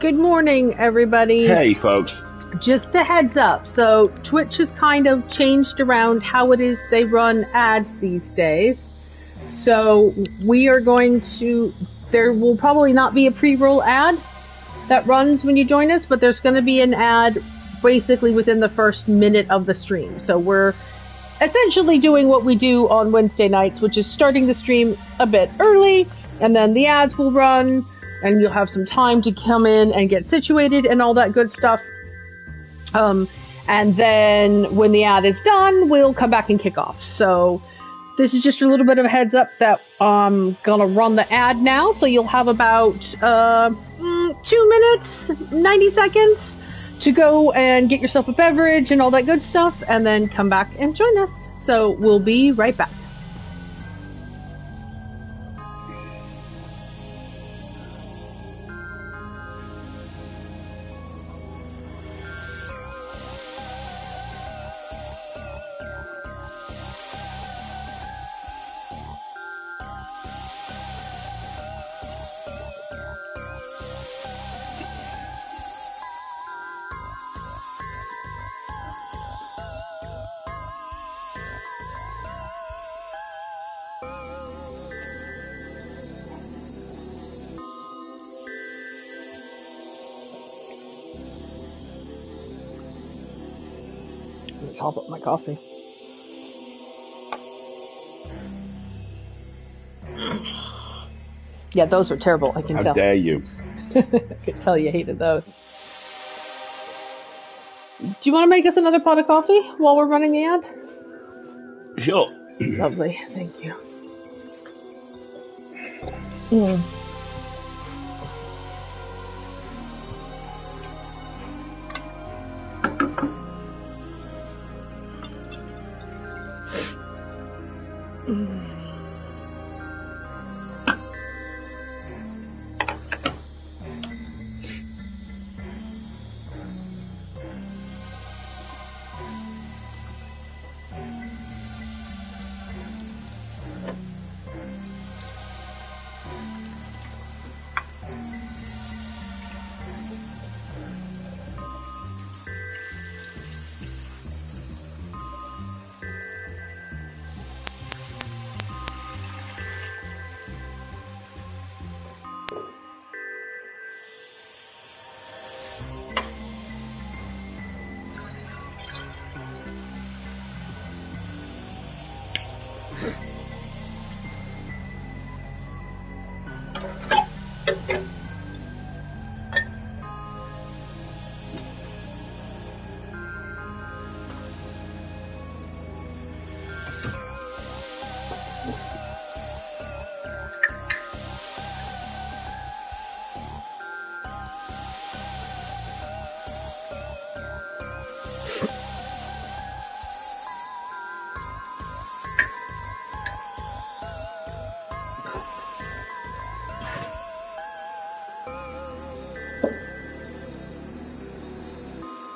Good morning, everybody. Hey, folks. Just a heads up. So Twitch has kind of changed around how it is they run ads these days. So we are going to, there will probably not be a pre-roll ad that runs when you join us, but there's going to be an ad basically within the first minute of the stream. So we're essentially doing what we do on Wednesday nights, which is starting the stream a bit early, and then the ads will run, and you'll have some time to come in and get situated and all that good stuff. And then when the ad is done, we'll come back and kick off. So this is just a little bit of a heads up that I'm gonna run the ad now. So you'll have about 2 minutes, 90 seconds to go and get yourself a beverage and all that good stuff, and then come back and join us. So we'll be right back. Top up my coffee. Yeah, those were terrible. I can tell. How dare you? I can tell you hated those. Do you want to make us another pot of coffee while we're running the ad? Sure. Lovely, thank you. Mm.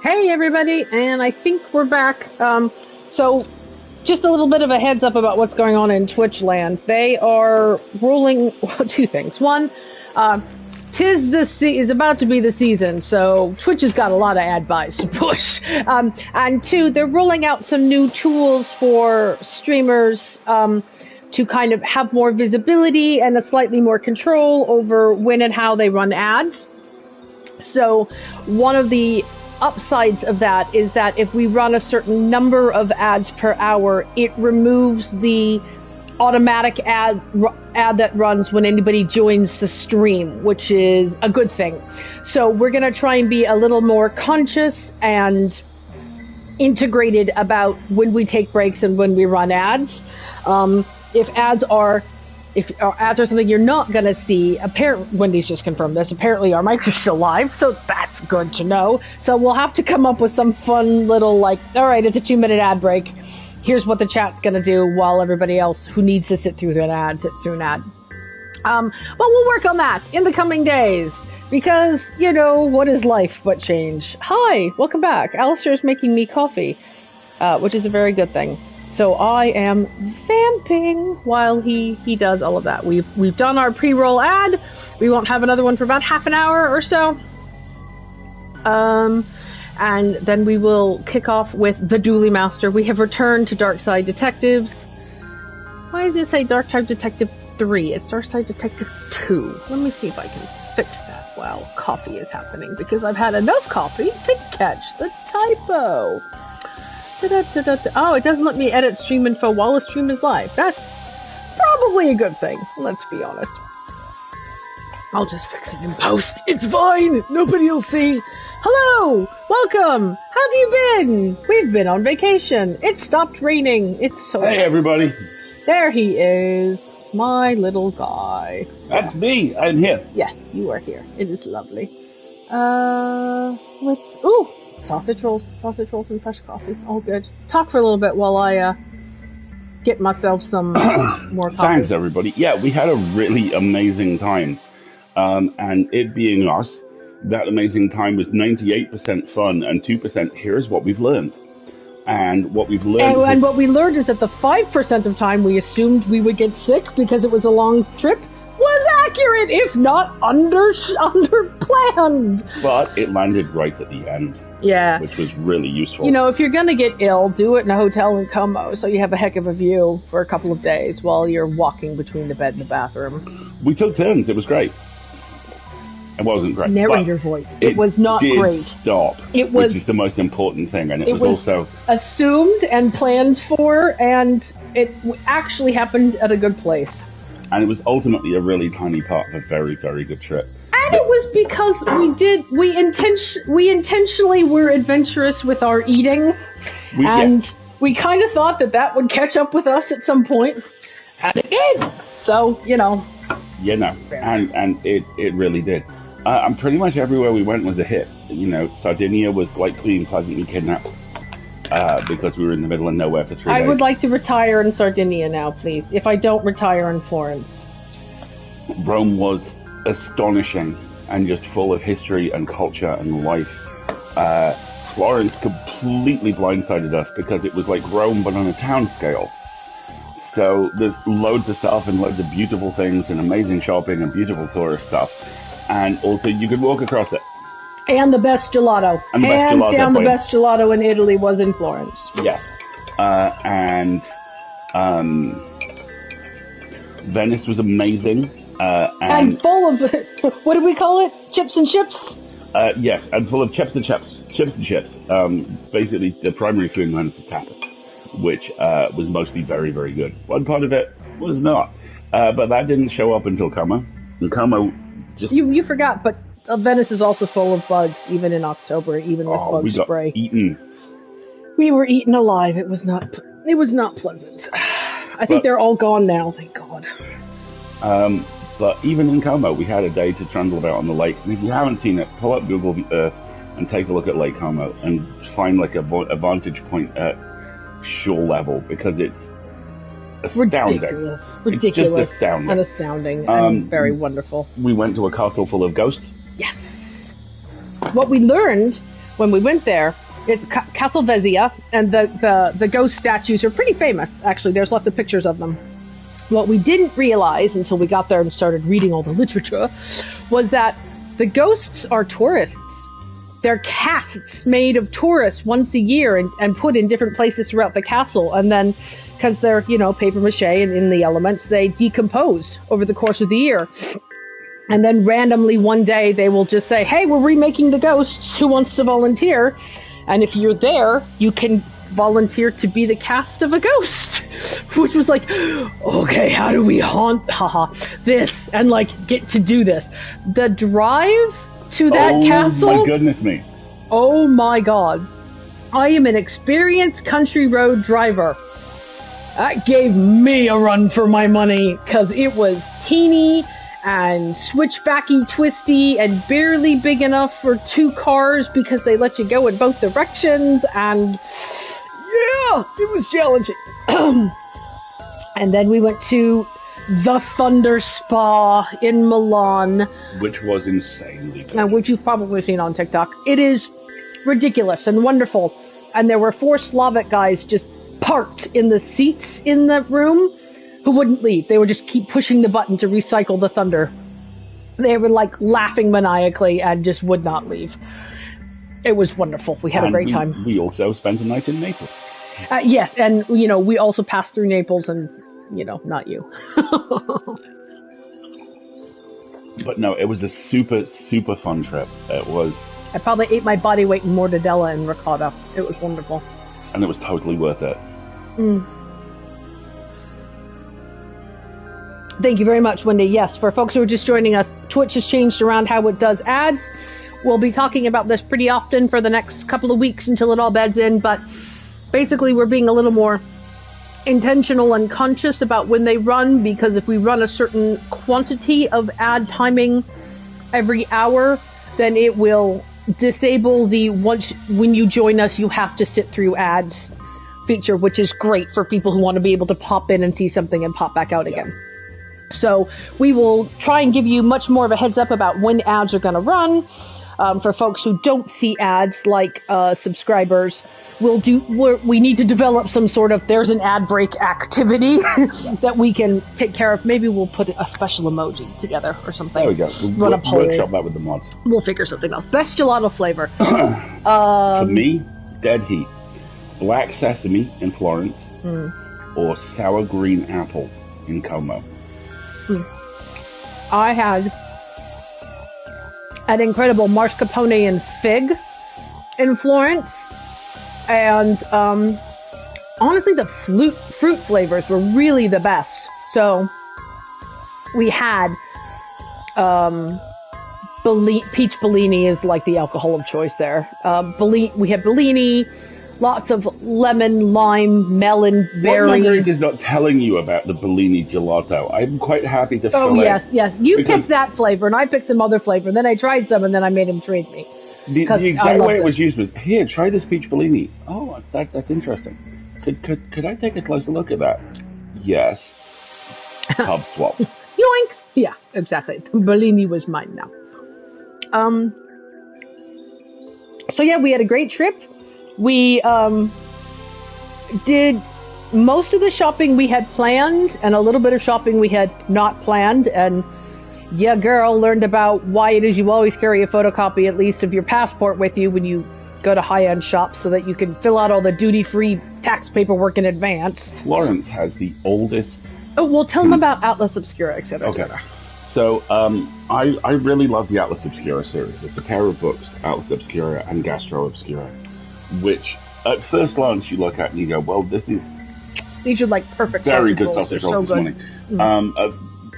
Hey everybody, and I think we're back. So just a little bit of a heads up about what's going on in Twitch land. They are rolling two things. One, is about to be the season, so Twitch has got a lot of ad buys to push. And two, they're rolling out some new tools for streamers to kind of have more visibility and a slightly more control over when and how they run ads. So one of the upsides of that is that if we run a certain number of ads per hour, it removes the automatic ad that runs when anybody joins the stream, which is a good thing. So we're going to try and be a little more conscious and integrated about when we take breaks and when we run ads. If ads are something you're not going to see, Wendy's just confirmed this, apparently our mics are still live, so that's good to know. So we'll have to come up with some fun little, like, all right, it's a 2-minute ad break. Here's what the chat's going to do while everybody else who needs to sit through an ad sits through an ad. But we'll work on that in the coming days, because, you know, what is life but change? Hi, welcome back. Alistair's making me coffee, which is a very good thing. So I am vamping while he does all of that. We've done our pre-roll ad. We won't have another one for about half an hour or so. And then we will kick off with the Dooley Master. We have returned to Darkside Detectives. Why does it say Darkside Detective 3? It's Darkside Detective 2. Let me see if I can fix that while coffee is happening, because I've had enough coffee to catch the typo. Oh, it doesn't let me edit stream info while the stream is live. That's probably a good thing, let's be honest. I'll just fix it in post. It's fine. Nobody will see. Hello. Welcome. How have you been? We've been on vacation. It stopped raining. It's so Hey, everybody. There he is. My little guy. That's me. I'm here. Yes, you are here. It is lovely. Ooh, sausage rolls and fresh coffee. All good. Talk for a little bit while I, get myself some more coffee. Thanks, everybody. Yeah, we had a really amazing time. And it being us, that amazing time was 98% fun and 2% here's what we've learned. And what we've learned... And what we learned is that the 5% of time we assumed we would get sick because it was a long trip was accurate, if not under-planned. But it landed right at the end. Yeah. Which was really useful. You know, if you're going to get ill, do it in a hotel in Como so you have a heck of a view for a couple of days while you're walking between the bed and the bathroom. We took turns. It was great. It wasn't great. Narrator voice. It was not great. Stop. It was, which is the most important thing, and it was also assumed and planned for, and it actually happened at a good place. And it was ultimately a really tiny part of a very, very good trip. And it was because we intentionally were adventurous with our eating, we kind of thought that would catch up with us at some point, and it did. So and it really did. And pretty much everywhere we went was a hit. You know, Sardinia was likely and pleasantly kidnapped because we were in the middle of nowhere for 3 days. I would like to retire in Sardinia now, please, if I don't retire in Florence. Rome was astonishing and just full of history and culture and life. Florence completely blindsided us because it was like Rome but on a town scale. So there's loads of stuff and loads of beautiful things and amazing shopping and beautiful tourist stuff. And also you could walk across it. And the best gelato. Hands down, the best gelato in Italy was in Florence. Yes. And Venice was amazing. And full of, what do we call it? Chips and chips? Yes, and full of chips and chips. Chips and chips. Basically, the primary food in Venice is tapas, which was mostly very, very good. One part of it was not. But that didn't show up until Como. And Como just... You forgot, but Venice is also full of bugs, even in October, even with bug spray. We were eaten alive. It was not pleasant. I think they're all gone now, thank God. But even in Como, we had a day to trundle about on the lake. And if you haven't seen it, pull up Google Earth and take a look at Lake Como and find like a vantage point at shore level, because it's astounding. Ridiculous. It's just astounding. And astounding and very wonderful. We went to a castle full of ghosts. Yes. What we learned when we went there, it's Castle Vezia, and the ghost statues are pretty famous, actually. There's lots of pictures of them. What we didn't realize until we got there and started reading all the literature was that the ghosts are tourists. They're casts made of tourists once a year and put in different places throughout the castle. And then, because they're, paper mache and in the elements, they decompose over the course of the year. And then randomly one day they will just say, hey, we're remaking the ghosts. Who wants to volunteer? And if you're there, you can volunteer to be the cast of a ghost. Which was like, okay, how do we haunt this and get to do this? The drive to that castle. Oh my goodness me. Oh my God. I am an experienced country road driver. That gave me a run for my money because it was teeny and switchbacky twisty and barely big enough for 2 cars because they let you go in both directions, and yeah, it was challenging. And then we went to the Thunder Spa in Milan, which was insanely good. Now, which you've probably seen on TikTok. It is ridiculous and wonderful, and there were 4 Slavic guys just parked in the seats in the room who wouldn't leave. They would just keep pushing the button to recycle the thunder. They were laughing maniacally and just would not leave. It was wonderful. We had a great time. We also spent a night in Naples. Yes, and, we also passed through Naples and, not you. But no, it was a super, super fun trip. It was... I probably ate my body weight in mortadella and ricotta. It was wonderful. And it was totally worth it. Thank you very much, Wendy. Yes, for folks who are just joining us, Twitch has changed around how it does ads. We'll be talking about this pretty often for the next couple of weeks until it all beds in, but basically we're being a little more intentional and conscious about when they run, because if we run a certain quantity of ad timing every hour, then it will disable the when you join us you have to sit through ads feature, which is great for people who want to be able to pop in and see something and pop back out again. So we will try and give you much more of a heads up about when ads are going to run. For folks who don't see ads, like subscribers, we need to develop some sort of there's an ad break activity that we can take care of. Maybe we'll put a special emoji together or something. There we go. Run a poll. Workshop that with the mods. We'll figure something else. Best gelato flavor. For me, dead heat. Black sesame in Florence or sour green apple in Como. I had an incredible mascarpone and fig in Florence, and honestly the fruit flavors were really the best. So we had peach Bellini is like the alcohol of choice there. We had Bellini, lots of lemon, lime, melon, berry. What Marguerite is not telling you about the Bellini gelato? I'm quite happy to fill it. Oh, yes. You picked that flavor, and I picked some other flavor. And then I tried some, and then I made him trade me. The exact way it was used was, here, try this peach Bellini. Oh, that's interesting. Could I take a closer look at that? Yes. Pub swap. Yoink! Yeah, exactly. Bellini was mine now. So yeah, we had a great trip. We did most of the shopping we had planned, and a little bit of shopping we had not planned. And yeah, girl learned about why it is you always carry a photocopy, at least, of your passport with you when you go to high-end shops, so that you can fill out all the duty-free tax paperwork in advance. Florence has the oldest... Oh, well, tell them about Atlas Obscura, etc. Okay. So, I really love the Atlas Obscura series. It's a pair of books, Atlas Obscura and Gastro Obscura, which at first glance you look at and you go, well, these are like perfect very sausage good rolls. sausage rolls this morning.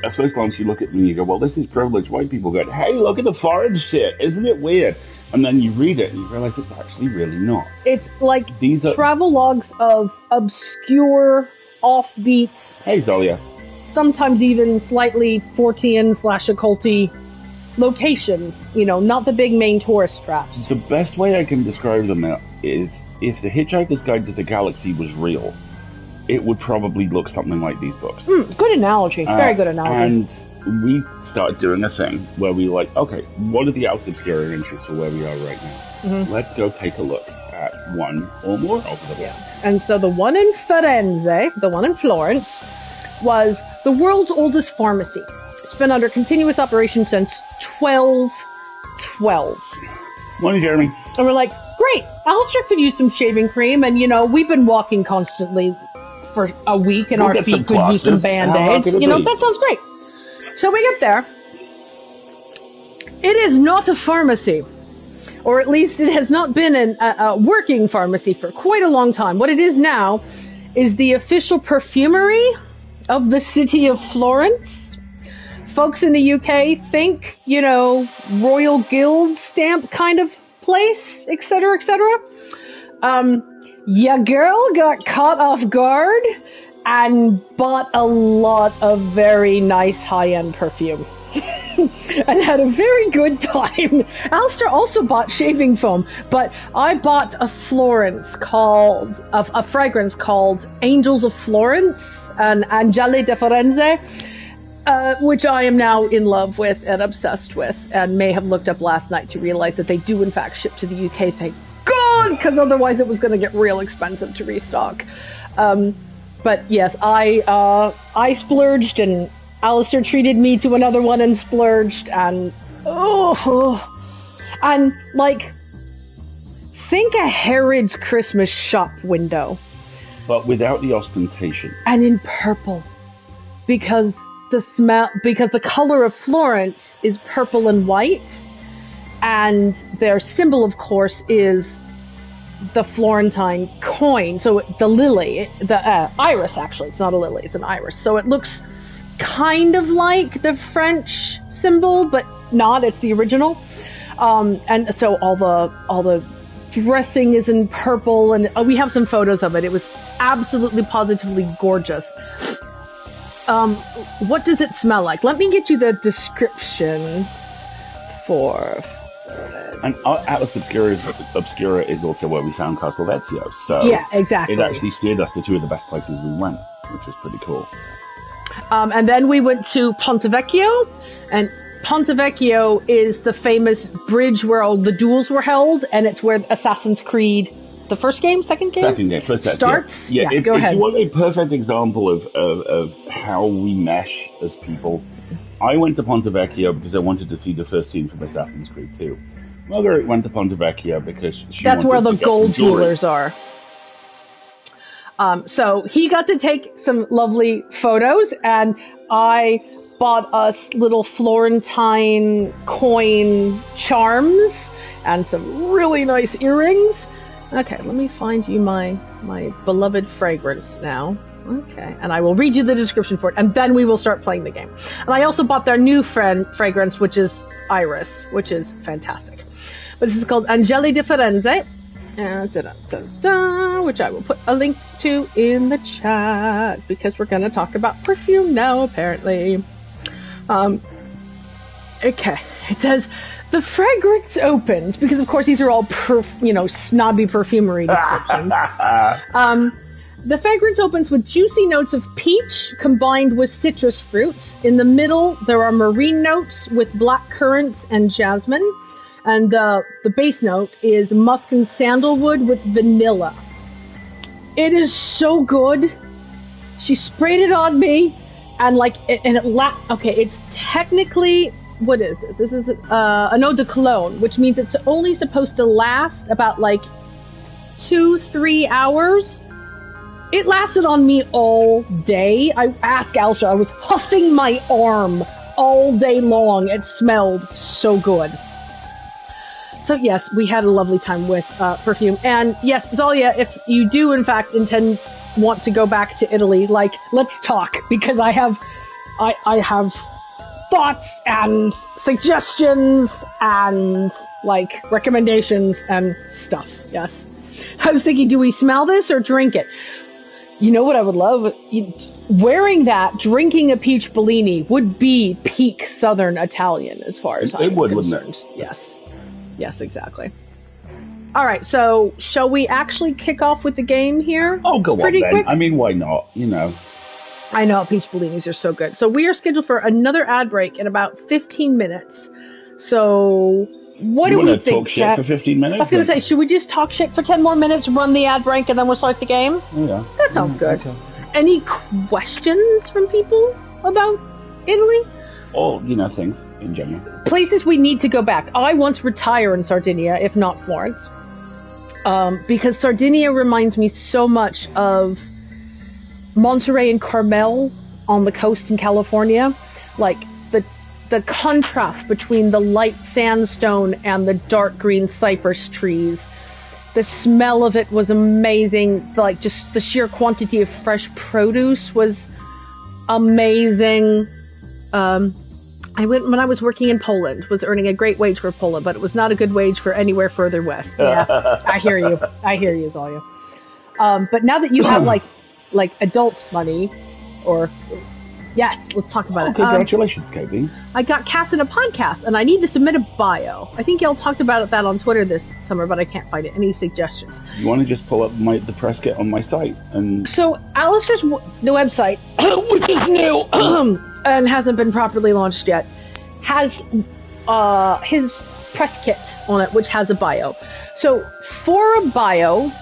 At first glance you look at them and you go, well, this is privileged white people going, hey, look at the foreign shit, isn't it weird? And then you read it and you realize it's actually really not. It's like travel logs of obscure, offbeat, hey Zolia, sometimes even slightly Fortean/occulty locations, not the big main tourist traps. The best way I can describe them is, if The Hitchhiker's Guide to the Galaxy was real, it would probably look something like these books. Good analogy. Very good analogy. And we started doing a thing where we were like, okay, what are the Atlas Obscura entries for where we are right now? Let's go take a look at one or more of them. Yeah. And so the one in Firenze, the one in Florence, was the world's oldest pharmacy. It's been under continuous operation since 1212. Morning, Jeremy. And we're like, great, Alistair could use some shaving cream, and we've been walking constantly for a week, and our feet could use some Band-Aids. That sounds great. So we get there. It is not a pharmacy, or at least it has not been a working pharmacy for quite a long time. What it is now is the official perfumery of the city of Florence. Folks in the UK think, Royal Guild stamp kind of place, etc., etc. Your girl got caught off guard and bought a lot of very nice high-end perfume. And had a very good time. Alistair also bought shaving foam, but I bought a fragrance called Angels of Florence, an Angeli de Firenze, which I am now in love with and obsessed with, and may have looked up last night to realize that they do in fact ship to the UK, thank God, because otherwise it was going to get real expensive to restock. But yes, I splurged, and Alistair treated me to another one and splurged, and think a Harrods Christmas shop window. But without the ostentation. And in purple. Because the color of Florence is purple and white. And their symbol, of course, is the Florentine coin. So the lily, the iris, actually. It's not a lily, it's an iris. So it looks kind of like the French symbol, but not. It's the original. And so all the dressing is in purple, and we have some photos of it. It was absolutely positively gorgeous. What does it smell like? Let me get you the description for... And Atlas Obscura is also where we found Castelvezio. So yeah, exactly. It actually steered us to two of the best places we went, which was pretty cool. And then we went to Ponte Vecchio, and Ponte Vecchio is the famous bridge where all the duels were held, and it's where Assassin's Creed, the first game, second game starts. Yeah, go ahead. If you want a perfect example of how we mesh as people, I went to Ponte Vecchio because I wanted to see the first scene from Assassin's Creed 2. Margaret went to Ponte Vecchio because that's where the gold jewelers are. So he got to take some lovely photos, and I bought us little Florentine coin charms and some really nice earrings. Okay, let me find you my beloved fragrance now. Okay, and I will read you the description for it, and then we will start playing the game. And I also bought their new fragrance, which is Iris, which is fantastic. But this is called Angeli di Firenze, which I will put a link to in the chat, because we're going to talk about perfume now, apparently. Okay, it says, the fragrance opens, because of course these are all snobby perfumery descriptions. The fragrance opens with juicy notes of peach combined with citrus fruits. In the middle, there are marine notes with black currants and jasmine. And the base note is musk and sandalwood with vanilla. It is so good. She sprayed it on me, and it's technically, what is this? This is an eau de cologne, which means it's only supposed to last about 2-3 hours. It lasted on me all day. I asked Alistair, I was huffing my arm all day long. It smelled so good. So yes, we had a lovely time with perfume. And yes, Zalia, if you do in fact want to go back to Italy, let's talk, because I have thoughts and suggestions and recommendations and stuff. Yes. I was thinking, do we smell this or drink it? You know what I would love? Wearing that, drinking a peach Bellini would be peak Southern Italian as far as I'm concerned. Wouldn't it? Yes. Yes, exactly. All right, so shall we actually kick off with the game here? Oh, go on then. Quick? I mean, why not? I know, peach Bellinis are so good. So we are scheduled for another ad break in about 15 minutes. So what do we think? Talk shit for 15 minutes? I was going to say, should we just talk shit for 10 more minutes, run the ad break, and then we'll start the game? Yeah. That sounds good. Okay. Any questions from people about Italy? Or, things in general. Places we need to go back. I once retire in Sardinia, if not Florence. Because Sardinia reminds me so much of Monterey and Carmel on the coast in California. The contrast between the light sandstone and the dark green cypress trees. The smell of it was amazing. Just the sheer quantity of fresh produce was amazing. I went when I was working in Poland, was earning a great wage for Poland, but it was not a good wage for anywhere further west. Yeah, I hear you, Zalia. But now that you have adult money, or yes, let's talk about it. Congratulations, Kobe. I got cast in a podcast, and I need to submit a bio. I think y'all talked about that on Twitter this summer, but I can't find it. Any suggestions? You want to just pull up the press kit on my site and? So Alistair's the website, which is new. And hasn't been properly launched yet, has his press kit on it, which has a bio. So for a bio,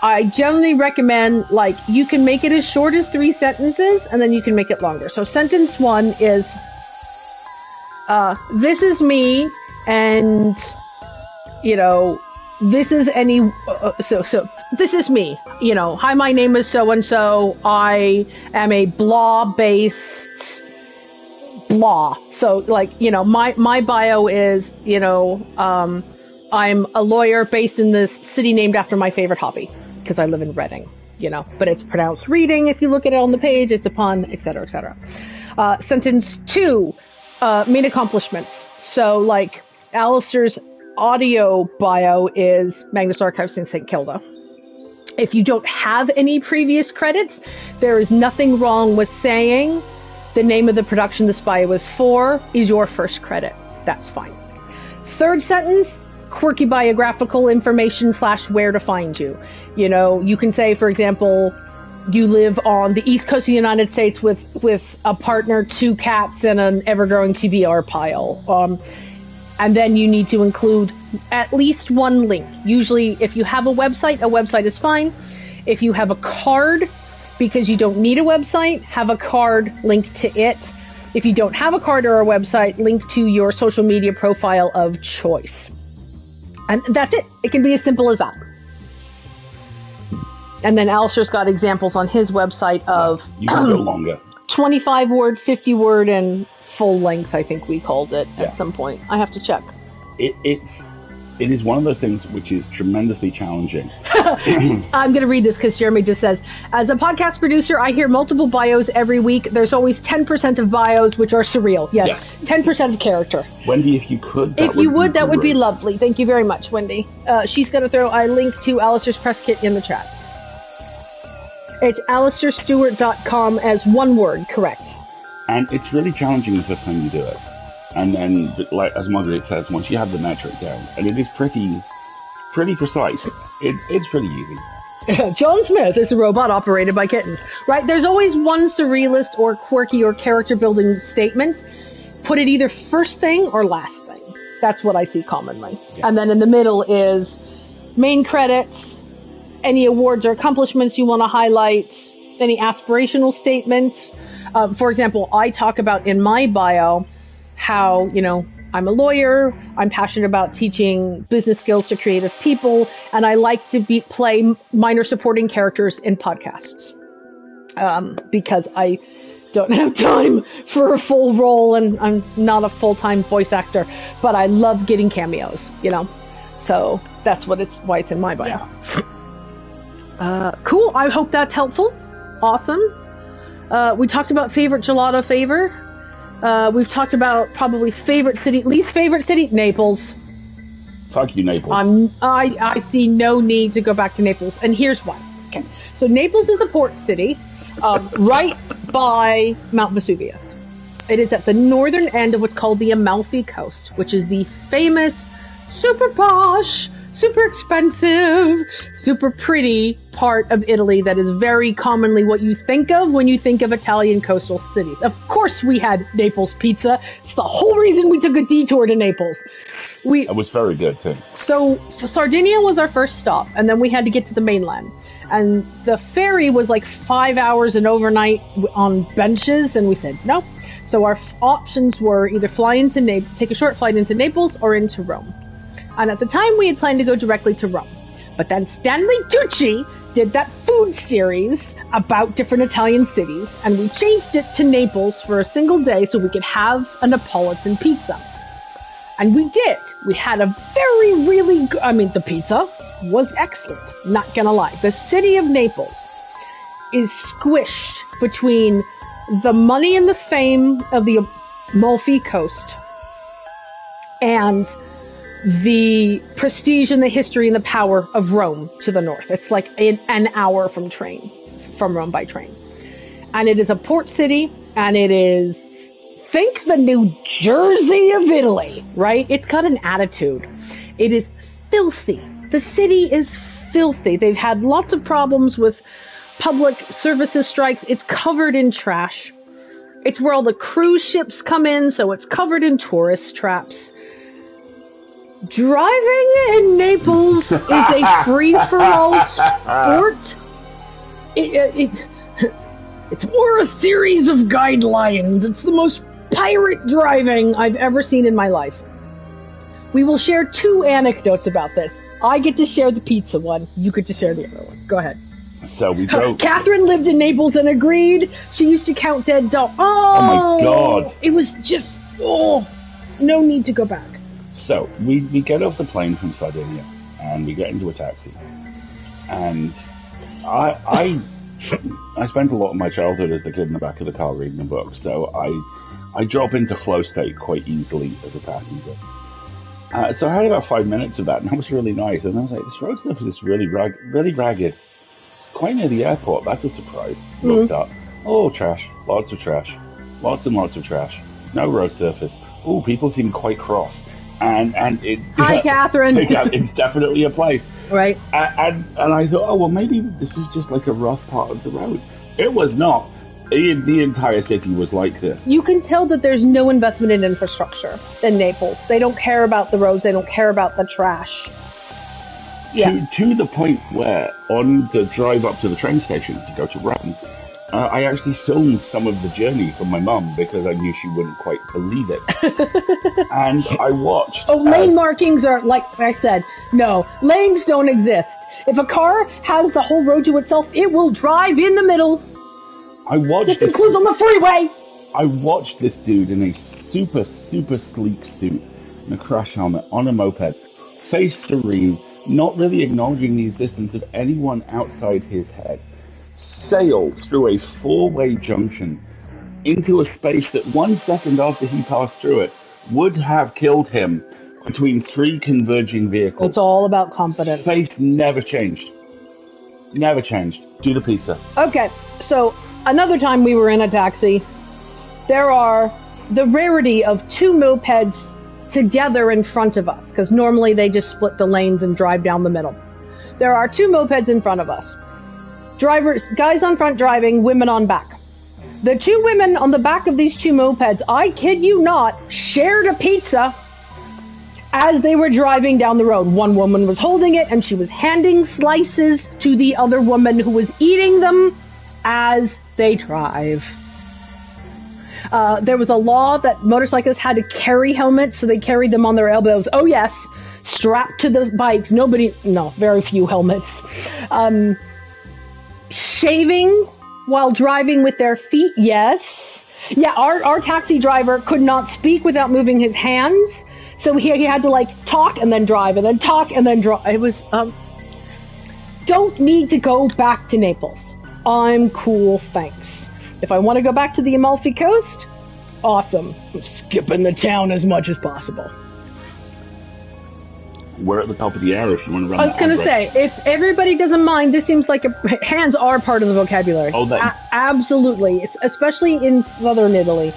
I generally recommend, you can make it as short as 3 sentences, and then you can make it longer. So sentence 1 is, this is me, and, this is so this is me. Hi, my name is so and so. I am a blah-based blah. So my bio is I'm a lawyer based in this city named after my favorite hobby because I live in Reading. But it's pronounced reading if you look at it on the page. It's a pun, etc., etc. Sentence 2, main accomplishments. So Alistair's audio bio is Magnus Archives in St. Kilda. If you don't have any previous credits, there is nothing wrong with saying the name of the production this bio is for is your first credit. That's fine. Third sentence, quirky biographical information / where to find you. You can say, for example, you live on the East Coast of the United States with a partner, 2 cats, and an ever-growing TBR pile. And then you need to include at least one link. Usually, if you have a website is fine. If you have a card, because you don't need a website, have a card linked to it. If you don't have a card or a website, link to your social media profile of choice. And that's it. It can be as simple as that. And then Alistair's got examples on his website of you can go longer. 25 word, 50 word, and full length, I think we called it at some point. I have to check. It is one of those things which is tremendously challenging. I'm going to read this because Jeremy just says, as a podcast producer, I hear multiple bios every week. There's always 10% of bios which are surreal. Yes. 10% of character. Wendy, if you could, that would be lovely. Thank you very much, Wendy. She's going to throw a link to Alistair's press kit in the chat. It's alistairstewart.com as one word, correct. And it's really challenging the first time you do it. And then, as Margaret says, once you have the metric down, and it is pretty precise, it's pretty easy. John Smith is a robot operated by kittens, right? There's always one surrealist or quirky or character-building statement. Put it either first thing or last thing. That's what I see commonly. Yeah. And then in the middle is main credits, any awards or accomplishments you want to highlight, any aspirational statements. For example, I talk about in my bio how, I'm a lawyer, I'm passionate about teaching business skills to creative people, and I like to play minor supporting characters in podcasts. Because I don't have time for a full role, and I'm not a full-time voice actor, but I love getting cameos, So that's why it's in my bio. Yeah. Cool, I hope that's helpful. Awesome. We talked about favorite gelato flavor. We've talked about probably favorite city, least favorite city, Naples. Fuck you, Naples. I see no need to go back to Naples, and here's why. Okay, so Naples is a port city, right by Mount Vesuvius. It is at the northern end of what's called the Amalfi Coast, which is the famous, super posh, super expensive, super pretty part of Italy that is very commonly what you think of when you think of Italian coastal cities. Of course we had Naples pizza. It's the whole reason we took a detour to Naples. It was very good too. So Sardinia was our first stop, and then we had to get to the mainland. And the ferry was 5 hours and overnight on benches, and we said no. So our options were either take a short flight into Naples or into Rome. And at the time, we had planned to go directly to Rome. But then Stanley Tucci did that food series about different Italian cities, and we changed it to Naples for a single day so we could have a Neapolitan pizza. And we did. We had a really good... the pizza was excellent, not gonna lie. The city of Naples is squished between the money and the fame of the Amalfi Coast and the prestige and the history and the power of Rome to the north. It's an hour from Rome by train. And it is a port city, and it is, think the New Jersey of Italy, right? It's got an attitude. It is filthy. The city is filthy. They've had lots of problems with public services strikes. It's covered in trash. It's where all the cruise ships come in, so it's covered in tourist traps. Driving in Naples is a free-for-all sport. It's more a series of guidelines. It's the most pirate driving I've ever seen in my life. We will share 2 anecdotes about this. I get to share the pizza one. You get to share the other one. Go ahead. So we drove. Catherine lived in Naples and agreed. She used to count dead dogs. Oh my God. It was just, no need to go back. So we get off the plane from Sardinia and we get into a taxi. And I spent a lot of my childhood as a kid in the back of the car reading a book. So I drop into flow state quite easily as a passenger. So I had about 5 minutes of that, and that was really nice. And I was like, this road surface is really ragged. Quite near the airport. That's a surprise. Looked up. Oh, trash. Lots of trash. Lots and lots of trash. No road surface. Oh, people seem quite cross. And it. Hi, Catherine. It's definitely a place. Right. And I thought, oh, well, maybe this is just like a rough part of the road. It was not. The entire city was like this. You can tell that there's no investment in infrastructure in Naples. They don't care about the roads. They don't care about the trash. Yeah. To the point where on the drive up to the train station to go to Rome, I actually filmed some of the journey for my mum because I knew she wouldn't quite believe it. And I watched. Oh, lane markings are, like I said, no, lanes don't exist. If a car has the whole road to itself, it will drive in the middle. This includes on the freeway. I watched this dude in a super sleek suit and a crash helmet on a moped, face serene, not really acknowledging the existence of anyone outside his head, sail through a four-way junction into a space that 1 second after he passed through it would have killed him between three converging vehicles. It's all about confidence. Face never changed. Never changed. Do the pizza. Okay, so another time we were in a taxi, there are the rarity of two mopeds together in front of us, because normally they just split the lanes and drive down the middle. There are two mopeds in front of us. Guys on front driving, women on back. The two women on the back of these two mopeds, I kid you not, shared a pizza as they were driving down the road. One woman was holding it and she was handing slices to the other woman who was eating them as they drive. There was a law that motorcyclists had to carry helmets, so they carried them on their elbows. Oh yes, strapped to the bikes. Very few helmets. Shaving while driving with their feet. Yes. Yeah, our taxi driver could not speak without moving his hands, so he had to talk and then drive and then talk and then drive. It was don't need to go back to Naples. I'm cool, thanks. If I want to go back to the Amalfi Coast, awesome. I'm skipping the town as much as possible. We're at the top of the hour if you want to run. I was going to say, if everybody doesn't mind, this seems like hands are part of the vocabulary. Oh, absolutely, especially in southern Italy.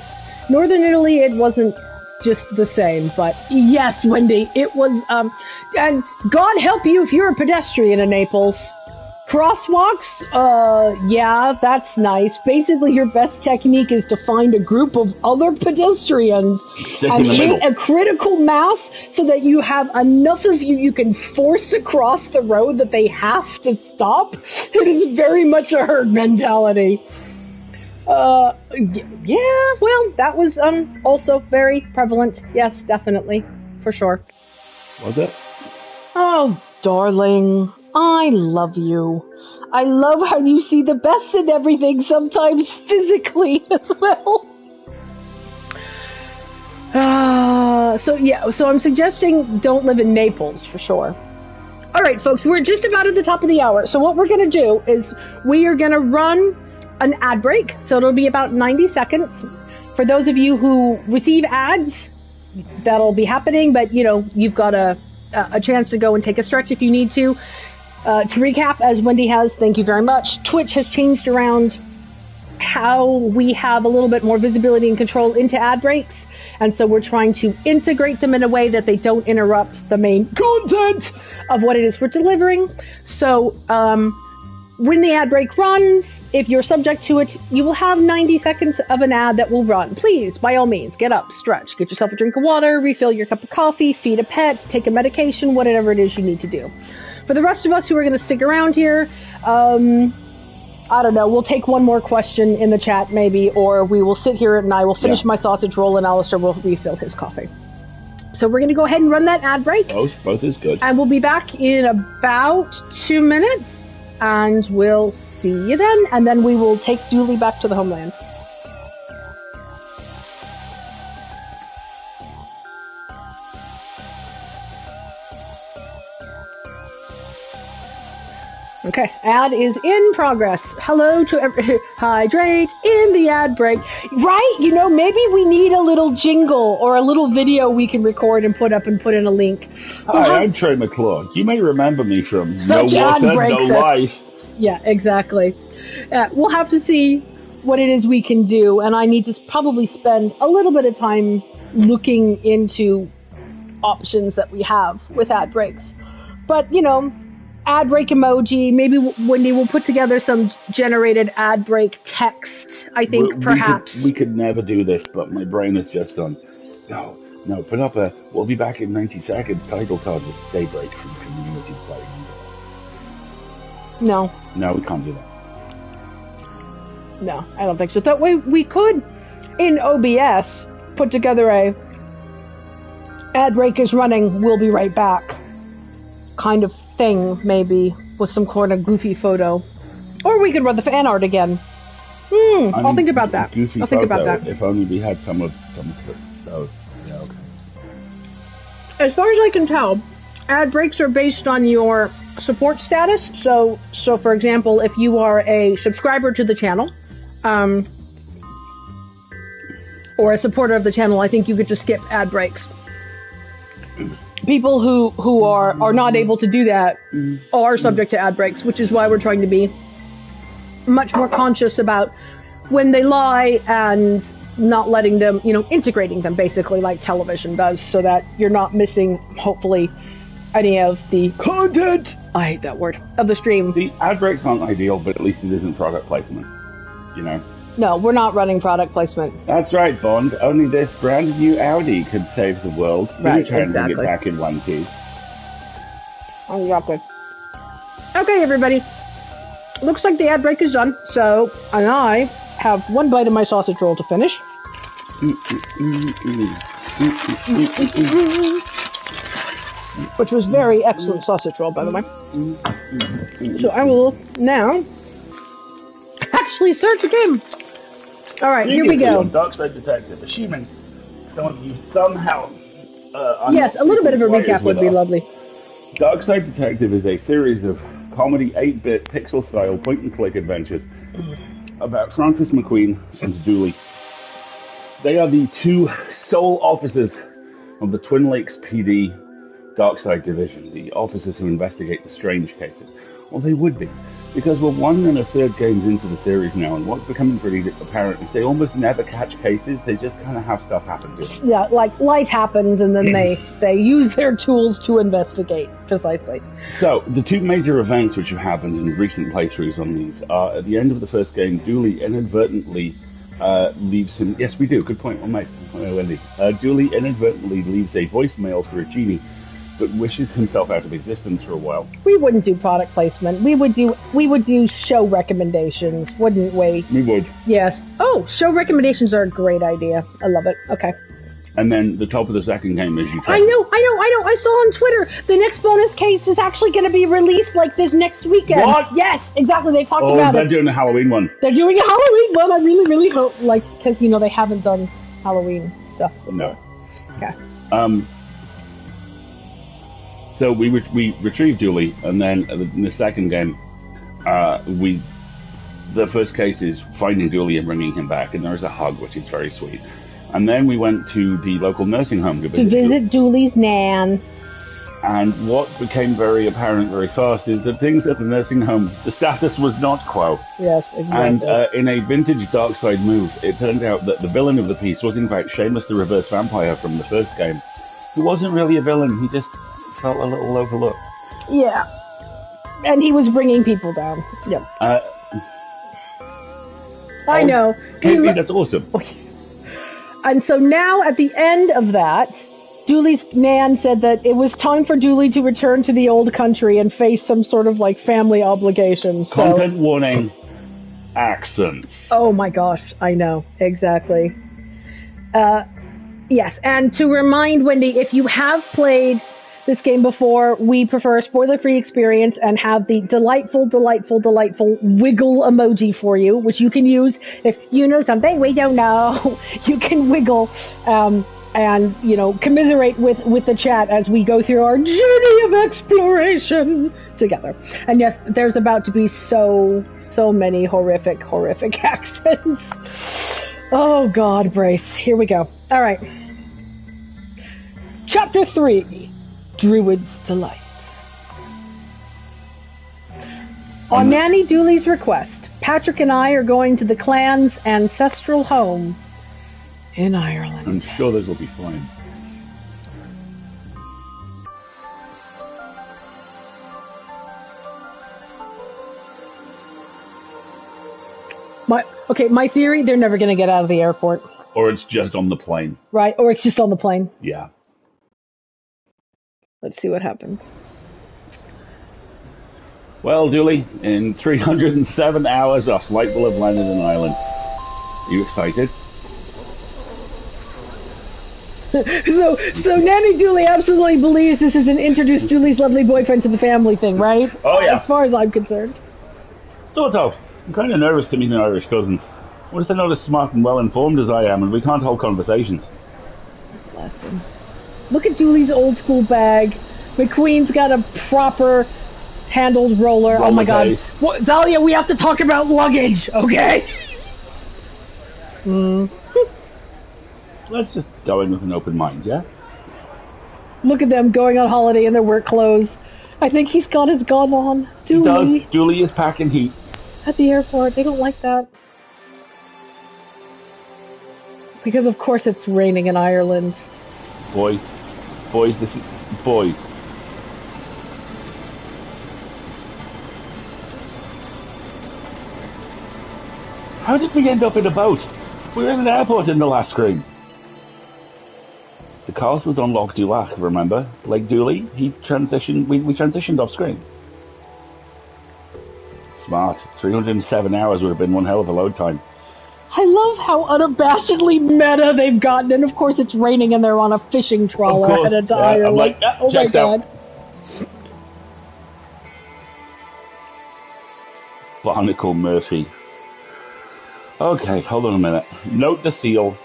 Northern Italy, it wasn't just the same, but yes, Wendy, it was. And God help you if you're a pedestrian in Naples. Crosswalks, yeah, that's nice. Basically, your best technique is to find a group of other pedestrians and hit a critical mass so that you have enough of you can force across the road that they have to stop. It is very much a herd mentality. Yeah, well, that was also very prevalent. Yes, definitely, for sure. Was it? Oh, darling. I love you. I love how you see the best in everything, sometimes physically as well. So I'm suggesting don't live in Naples for sure. All right, folks, we're just about at the top of the hour. So what we're going to do is we are going to run an ad break. So it'll be about 90 seconds. For those of you who receive ads, that'll be happening. But, you've got a chance to go and take a stretch if you need to. To recap, as Wendy has, thank you very much, Twitch has changed around how we have a little bit more visibility and control into ad breaks. And so we're trying to integrate them in a way that they don't interrupt the main content of what it is we're delivering. So when the ad break runs, if you're subject to it, you will have 90 seconds of an ad that will run. Please, by all means, get up, stretch, get yourself a drink of water, refill your cup of coffee, feed a pet, take a medication, whatever it is you need to do. For the rest of us who are going to stick around here, I don't know, we'll take one more question in the chat maybe, or we will sit here and I will finish my sausage roll and Alistair will refill his coffee. So we're going to go ahead and run that ad break. Both is good. And we'll be back in about 2 minutes. And we'll see you then. And then we will take Dooley back to the homeland. Okay, ad is in progress. Hello to hydrate in the ad break. Right, maybe we need a little jingle or a little video we can record and put up and put in a link. Hi, I'm Trey McClure. You may remember me from Such No Water, No Life. Yeah, exactly. We'll have to see what it is we can do, and I need to probably spend a little bit of time looking into options that we have with ad breaks. But, ad break emoji. Maybe Wendy will put together some generated ad break text. I think perhaps we could never do this, but my brain has just gone. No. Put up a "We'll be back in 90 seconds" title card with Daybreak from Community Play. No, we can't do that. No, I don't think so. That way we could, in OBS, put together a ad break is running. We'll be right back. Kind of thing, maybe, with some kind of goofy photo. Or we could run the fan art again. I'll think about that. Goofy I'll think photo, about that. If only we had some of those. Yeah, okay. As far as I can tell, ad breaks are based on your support status. So for example, if you are a subscriber to the channel, or a supporter of the channel, I think you get to skip ad breaks. People who are not able to do that are subject to ad breaks, which is why we're trying to be much more conscious about when they lie and not letting them, integrating them basically like television does, so that you're not missing, hopefully, any of the content, I hate that word, of the stream. The ad breaks aren't ideal, but at least it isn't product placement, No, we're not running product placement. That's right, Bond. Only this brand new Audi could save the world. Right, exactly. It back in one piece. Exactly. Okay, everybody. Looks like the ad break is done, and I have one bite of my sausage roll to finish. Which was very excellent sausage roll, by the way. So I will now actually search the game. All right, here we go. Darkside Detective, assuming some of you somehow... yes, a little bit of a recap would be lovely. Darkside Detective is a series of comedy 8-bit pixel-style point-and-click adventures about Francis McQueen and Dooley. They are the two sole officers of the Twin Lakes PD Darkside Division, the officers who investigate the strange cases. Well, they would be, because we're 1 1/3 games into the series now, and what's becoming pretty apparent is they almost never catch cases, they just kind of have stuff happen to them. Yeah, like life happens, and then they use their tools to investigate, precisely. So, the two major events which have happened in recent playthroughs on these are, at the end of the first game, Dooley inadvertently leaves him... Yes, we do, good point, well made, Wendy. Dooley inadvertently leaves a voicemail for a genie, but wishes himself out of existence for a while. We wouldn't do product placement. We would do show recommendations, wouldn't we? We would. Yes. Oh, show recommendations are a great idea. I love it. Okay. And then the top of the second game is you try. I know. I saw on Twitter the next bonus case is actually going to be released like this next weekend. What? Yes, exactly. They talked about it. They're doing a Halloween one. They're doing a Halloween one. I really, really hope, because they haven't done Halloween stuff before. No. Okay. So we retrieved Dooley, and then in the second game, the first case is finding Dooley and bringing him back, and there's a hug, which is very sweet. And then we went to the local nursing home to visit Dooley's nan. And what became very apparent very fast is that things at the nursing home, the status was not quo. Yes, exactly. And in a vintage Darkside move, it turned out that the villain of the piece was in fact Seamus the Reverse Vampire from the first game, who wasn't really a villain, he just felt a little overlooked. Yeah. And he was bringing people down. Yep. I know. Hey, that's awesome. And so now, at the end of that, Dooley's nan said that it was time for Dooley to return to the old country and face some sort of, family obligations. Content warning, accents. Oh my gosh, I know. Exactly. Yes, and to remind Wendy, if you have played this game before, we prefer a spoiler-free experience and have the delightful wiggle emoji for you, which you can use if you know something we don't know. You can wiggle and, commiserate with the chat as we go through our journey of exploration together. And yes, there's about to be so many horrific accents. Oh, God, brace. Here we go. All right. Chapter 3. Druid's Delight. On Nanny Dooley's request, Patrick and I are going to the clan's ancestral home in Ireland. I'm sure this will be fine. My theory, they're never going to get out of the airport. Or it's just on the plane. Right, or it's just on the plane. Yeah. Let's see what happens. Well, Dooley, in 307 hours, our flight will have landed in Ireland. Are you excited? So Nanny Dooley absolutely believes this is an introduce Dooley's lovely boyfriend to the family thing, right? Oh, yeah. As far as I'm concerned. Sort of. I'm kind of nervous to meet an Irish cousins. What if they're not as smart and well-informed as I am, and we can't hold conversations? Bless him. Look at Dooley's old school bag. McQueen's got a proper handled roller. Oh my God. What, Zalia, we have to talk about luggage, okay? Let's just go in with an open mind, yeah? Look at them going on holiday in their work clothes. I think he's got his gun on. Dooley. He does. Dooley is packing heat. At the airport. They don't like that. Because of course it's raining in Ireland. Boys, this is... Boys. How did we end up in a boat? We were in an airport in the last screen. The castle's on Loch Dulach, remember? Lake Dooley? We transitioned off screen. Smart. 307 hours would have been one hell of a load time. I love how unabashedly meta they've gotten, and of course it's raining and they're on a fishing trawler headed to Ireland. I'm like, oh my God. Barnacle Murphy. Okay, hold on a minute. Note the seal.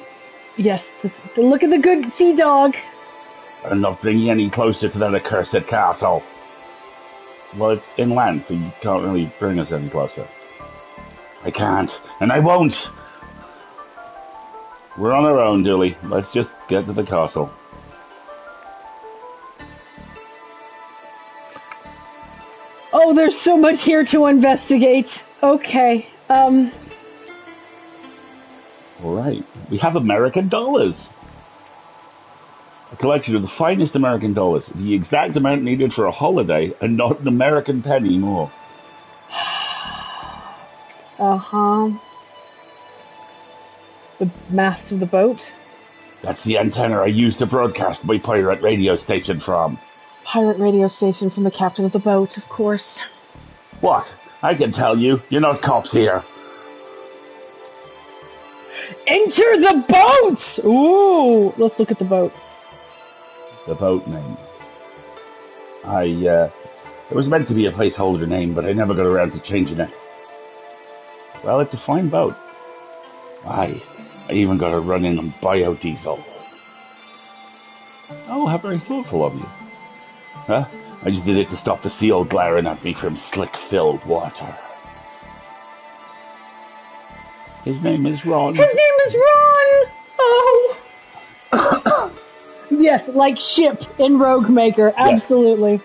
Yes, look at the good sea dog. I'm not bringing any closer to that accursed castle. Well, it's inland, so you can't really bring us any closer. I can't, and I won't. We're on our own, Dooley. Let's just get to the castle. Oh, there's so much here to investigate. Okay, Alright, we have American dollars. A collection of the finest American dollars. The exact amount needed for a holiday, and not an American penny more. Uh-huh. The mast of the boat? That's the antenna I used to broadcast my pirate radio station from. Pirate radio station from the captain of the boat, of course. What? I can tell you, you're not cops here. Enter the boat! Ooh, let's look at the boat. The boat name. It was meant to be a placeholder name, but I never got around to changing it. Well, it's a fine boat. I even got a run-in on biodiesel. Oh, how very thoughtful of you. Huh? I just did it to stop the seal glaring at me from slick-filled water. His name is Ron. His name is Ron! Oh! Yes, like Ship in Rogue Maker, absolutely. Yes.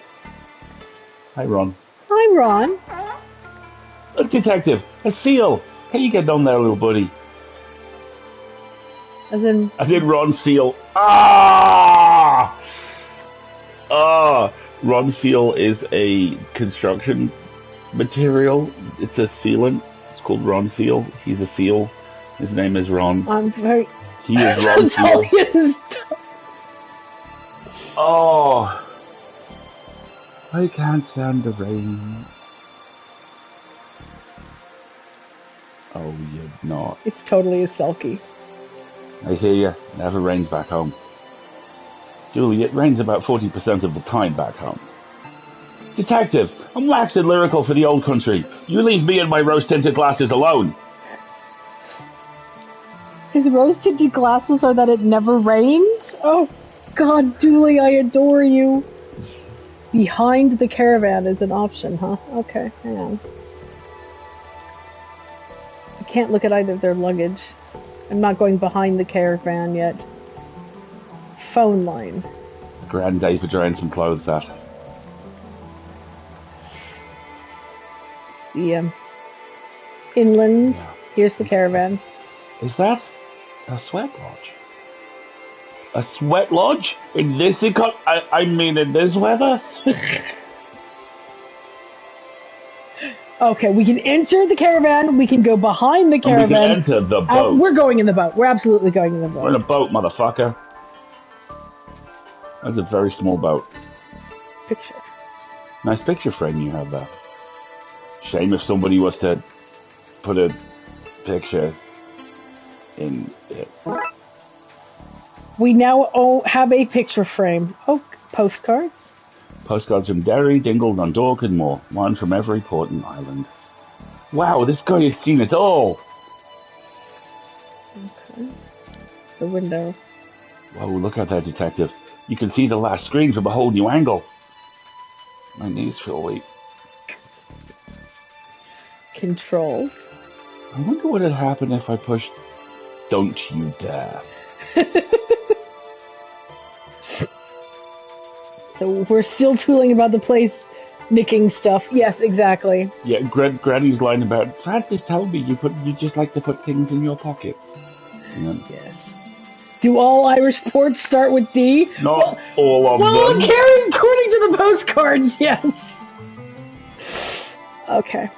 Hi, Ron. Hi, Ron. Look, detective, a seal. How you get down there, little buddy? As in Ron Seal. Ah! Ron Seal is a construction material. It's a sealant. It's called Ron Seal. He's a seal. His name is Ron. I'm very... He is Ron Seal. Oh. I can't stand the rain. Oh, you're not. It's totally a selkie. I hear you. Never rains back home. Dooley, it rains about 40% of the time back home. Detective, I'm waxed and lyrical for the old country. You leave me and my rose-tinted glasses alone. His rose-tinted glasses are that it never rains? Oh, God, Dooley, I adore you. Behind the caravan is an option, huh? Okay, hang on. I can't look at either of their luggage. I'm not going behind the caravan yet. Phone line. Grand day for drying some clothes, that. The inland. Yeah. Here's the caravan. Is that a sweat lodge? A sweat lodge? In this I mean in this weather? Okay, we can enter the caravan. We can go behind the caravan. And we can enter the boat. We're going in the boat. We're absolutely going in the boat. We're in a boat, motherfucker. That's a very small boat. Picture. Nice picture frame you have there. Shame if somebody was to put a picture in it. We now have a picture frame. Oh, postcards. Postcards from Derry, Dingle, Dundalk and more. One from every port and island. Wow, this guy has seen it all. Okay. The window. Whoa, look out there, detective. You can see the last screen from a whole new angle. My knees feel weak. Controls. I wonder what would happen if I pushed Don't You Dare. So we're still tooling about the place, nicking stuff. Yes, exactly. Yeah, Granny's line about, Francis told me you just like to put things in your pockets. Yes. Do all Irish ports start with D? Not all of them. Well, according to the postcards, yes. Okay.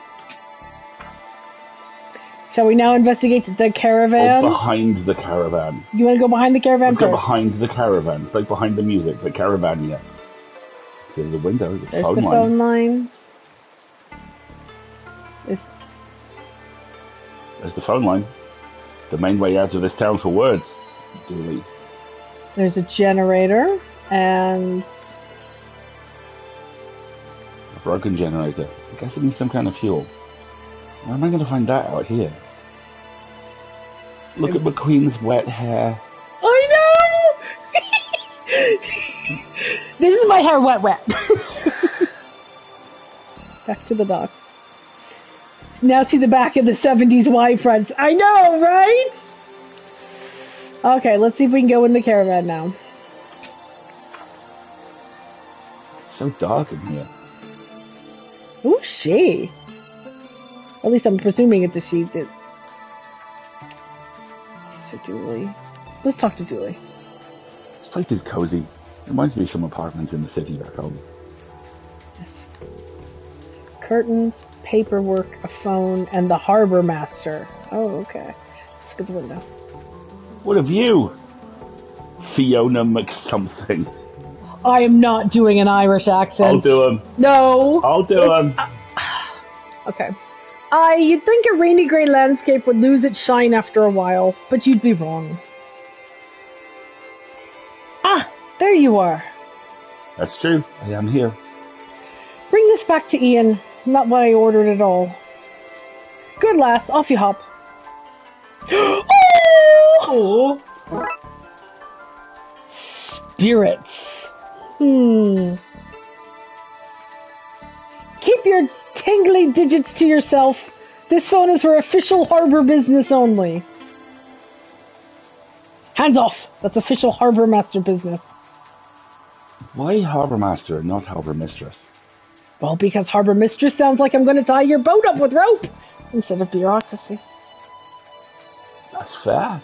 Shall we now investigate the caravan? Or behind the caravan. You want to go behind the caravan Let's first? go behind the caravan. It's like behind the music, the caravan, yeah. See the window, the There's phone the line. phone line. There's the phone line. The main way out of this town for words. Dooley. There's a generator and A broken generator. I guess it needs some kind of fuel. Where am I going to find that out here? Look at McQueen's wet hair. I know! This is my hair wet. Back to the dock. Now see the back of the 70s Y fronts. I know, right? Okay, let's see if we can go in the caravan now. So dark in here. Who's she? At least I'm presuming it's a she. Officer Dooley. Let's talk to Dooley. This place is cozy. Reminds me of some apartments in the city back home. Yes. Curtains, paperwork, a phone, and the harbor master. Oh, okay. Let's go to the window. What have you? Fiona McSomething. I am not doing an Irish accent. I'll do him. No. I'll do him. Okay. You'd think a rainy grey landscape would lose its shine after a while, but you'd be wrong. Ah, there you are. That's true. I am here. Bring this back to Ian. Not what I ordered at all. Good lass, off you hop. Oh! Spirits. Keep your tingly digits to yourself. This phone is for official harbor business only. Hands off. That's official harbor master business. Why Harbour Master and not Harbour Mistress? Well, because harbor mistress sounds like I'm going to tie your boat up with rope instead of bureaucracy. That's fair.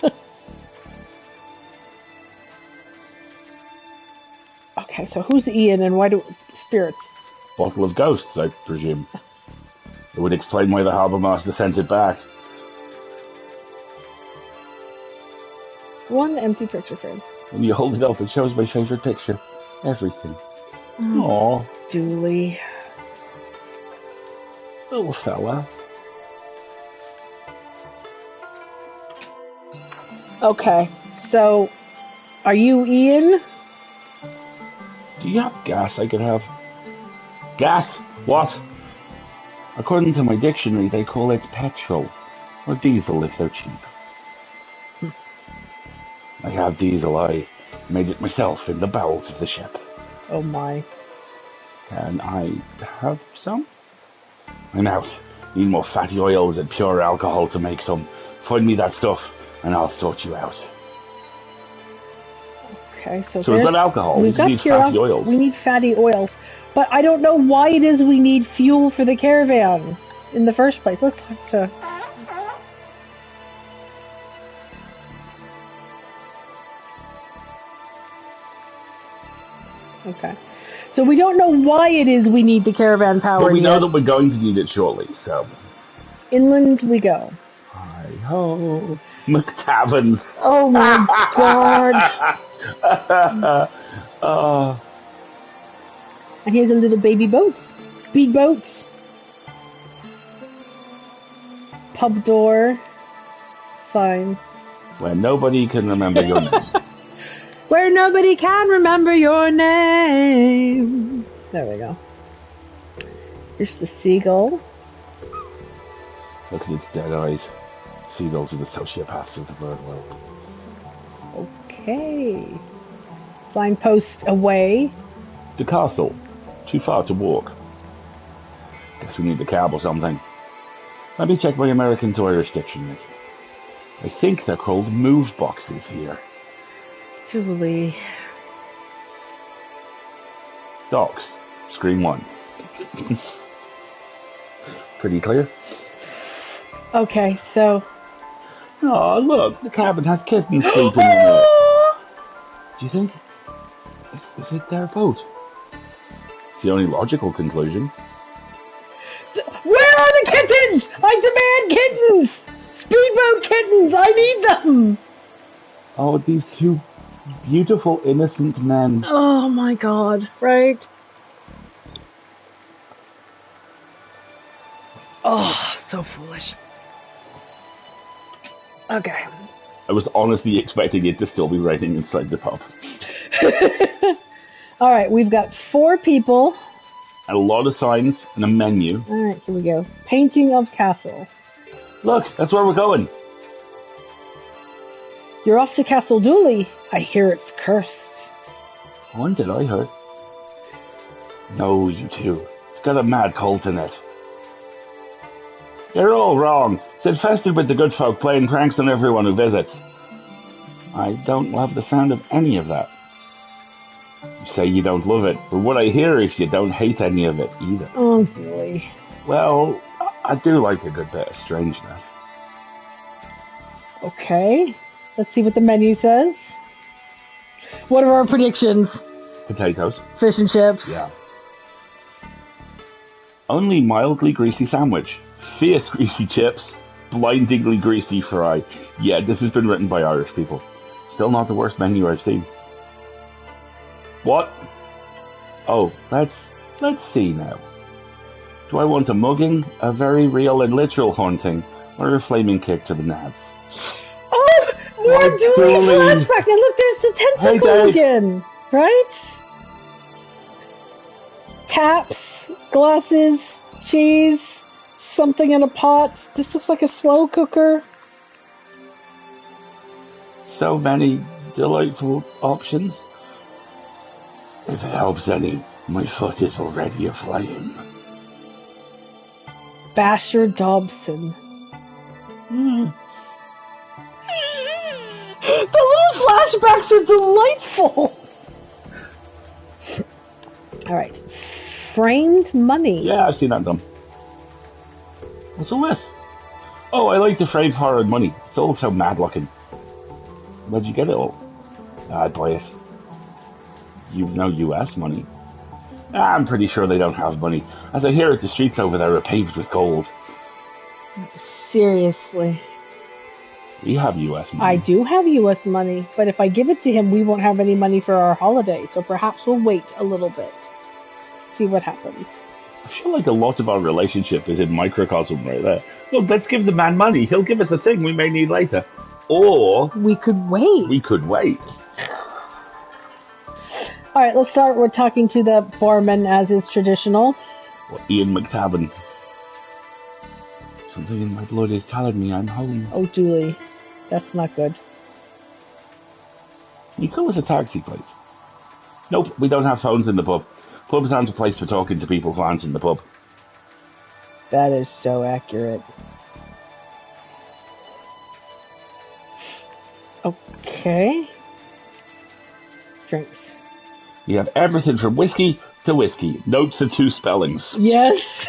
Okay, so who's Ian and why do spirits? Bottle of ghosts, I presume. It would explain why the Harbour Master sent it back. One empty picture frame. When you hold it up, it shows my favourite picture. Everything. Aww. Dooley. Little fella. Okay. So, are you Ian? Do you have gas I could have? Gas? What? According to my dictionary, they call it petrol. Or diesel if they're cheap. I have diesel. I made it myself in the bowels of the ship. Oh my. Can I have some? I'm out. Need more fatty oils and pure alcohol to make some. Find me that stuff, and I'll sort you out. Okay, so we've got alcohol. We've got need fatty oils. We need fatty oils. But I don't know why it is we need fuel for the caravan in the first place. Let's talk to... Okay. So we don't know why it is we need the caravan power. But we know that we're going to need it shortly, so... Inland we go. Hi-ho, McTaverns. Oh my god. And here's a little baby boats. Speed boats. Pub door. Fine. Where nobody can remember your name. Where nobody can remember your name. There we go. Here's the seagull. Look at its dead eyes. Seagulls are the sociopaths of the bird world. Okay. Signpost away. The castle. Too far to walk. Guess we need the cab or something. Let me check my American to Irish dictionary. I think they're called move boxes here. Dooley. Docks. Screen 1. Pretty clear? Okay, so... Oh, look, the cabin has kittens sleeping in it. Do you think... Is it their boat? It's the only logical conclusion. Where are the kittens? I demand kittens! Speedboat kittens! I need them! Oh, these two beautiful, innocent men. Oh my god, right? Oh, so foolish. Okay. I was honestly expecting it to still be raining inside the pub. Alright, we've got 4 people. And a lot of signs and a menu. Alright, here we go. Painting of castle. Look, that's where we're going. You're off to Castle Dooley. I hear it's cursed. When did I hurt? No, you two. It's got a mad cult in it. You're all wrong. It's infested with the good folk playing pranks on everyone who visits. I don't love the sound of any of that. You say you don't love it, but what I hear is you don't hate any of it either. Oh, Dooley. Well, I do like a good bit of strangeness. Okay. Let's see what the menu says. What are our predictions? Potatoes. Fish and chips. Yeah. Only mildly greasy sandwich. Fierce greasy chips. Blindingly greasy fry. Yeah, this has been written by Irish people. Still not the worst menu I've seen. What? Oh, let's see now. Do I want a mugging, a very real and literal haunting, or a flaming kick to the nads? Oh! More Dooley flashback! Now look, there's the tentacle again! Right? Taps, glasses, cheese, something in a pot. This looks like a slow cooker. So many delightful options. If it helps any, my foot is already aflame. Basher Dobson. The little flashbacks are delightful! Alright. Framed money. Yeah, I've seen that done. What's all this? Oh, I like the framed horror money. It's all so mad looking. Where'd you get it all? I'd buy it. You've no US money. I'm pretty sure they don't have money. As I hear it, the streets over there are paved with gold. Seriously. We have US money. I do have US money, but if I give it to him, we won't have any money for our holiday, so perhaps we'll wait a little bit. See what happens. I feel like a lot of our relationship is in microcosm right there. Look, let's give the man money. He'll give us a thing we may need later. Or we could wait. we could wait. All right, let's start with talking to the foreman, as is traditional. Or Ian McTabbin. Something in my blood is telling me I'm home. Oh, Dooley. That's not good. You go with a taxi, please. Nope, we don't have phones in the pub. Pubs aren't a place for talking to people who aren't in the pub. That is so accurate. Okay. Drinks. You have everything from whiskey to whiskey. Notes and 2 spellings. Yes.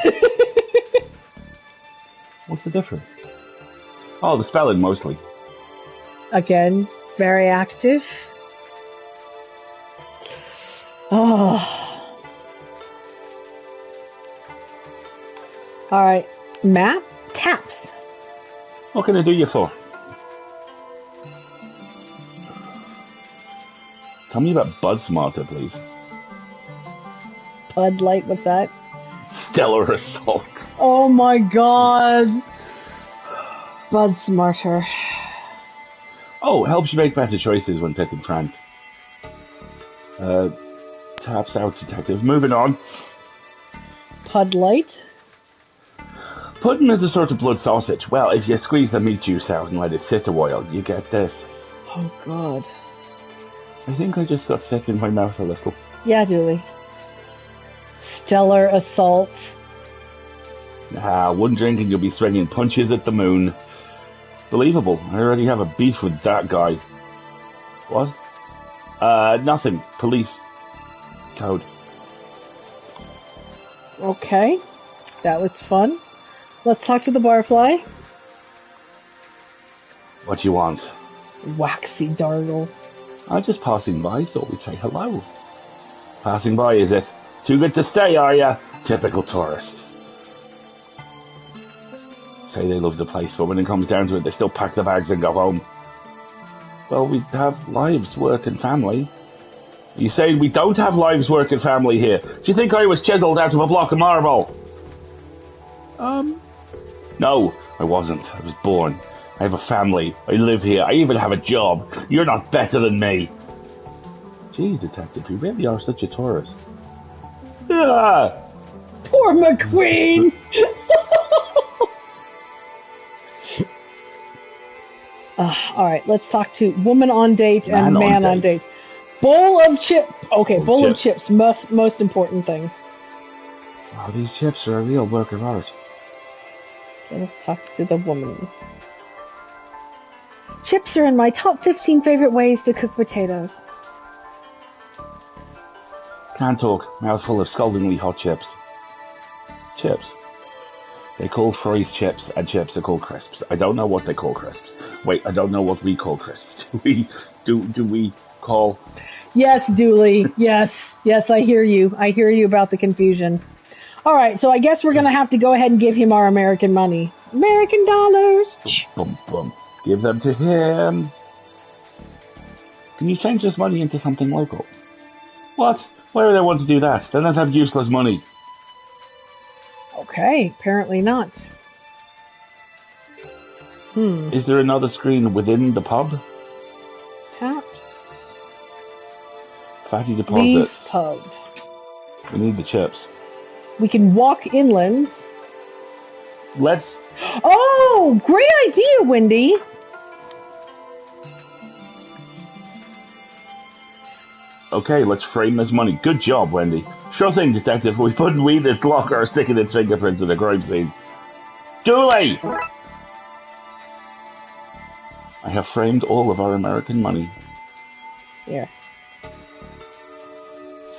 What's the difference? Oh, the spelling, mostly. Again, very active. Oh. All right. Map. Taps. What can I do you for? Tell me about Bud Smarter, please. Bud Light, what's that? Stellar Assault. Oh my god. Bud Smarter. Oh, helps you make better choices when picking friends. Taps out detective. Moving on. Bud Light? Pudding is a sort of blood sausage. Well, if you squeeze the meat juice out and let it sit a while, you get this. Oh god. I think I just got sick in my mouth a little. Yeah, Dooley. Stellar Assault. One drink and you'll be swinging punches at the moon. Believable. I already have a beef with that guy. What? Nothing. Police. Code. Okay. That was fun. Let's talk to the barfly. What you want? Waxy Dargle. I'm just passing by, thought we'd say hello. Passing by, is it? Too good to stay, are ya? Typical tourists. Say they love the place, but when it comes down to it, they still pack the bags and go home. Well, we have lives, work and family. You saying we don't have lives, work and family here? Do you think I was chiseled out of a block of marble? No, I wasn't. I was born. I have a family. I live here. I even have a job. You're not better than me. Jeez, detective, you really are such a tourist. Ah! Poor McQueen! Alright, let's talk to woman on date and man on date. Bowl of chip. Okay, bowl of chips. Most important thing. Oh, these chips are a real work of art. Let's talk to the woman. Chips are in my top 15 favorite ways to cook potatoes. Can't talk. Mouthful of scaldingly hot chips. Chips. They call fries chips, and chips are called crisps. I don't know what they call crisps. Wait, I don't know what we call crisps. Do we call... Yes, Dooley. Yes, I hear you. I hear you about the confusion. All right, so I guess we're going to have to go ahead and give him our American money. American dollars. Boom, boom. Give them to him. Can you change this money into something local? What? Why would I want to do that? Then I'd have useless money. Okay, apparently not. Is there another screen within the pub? Taps. Fatty deposit. Leaf pub. We need the chips. We can walk inland. Let's... Oh, great idea, Wendy. Okay, let's frame this money. Good job, Wendy. Sure thing, detective. We put weed in its locker or sticking its fingerprints in the crime scene. Dooley! I have framed all of our American money. Here.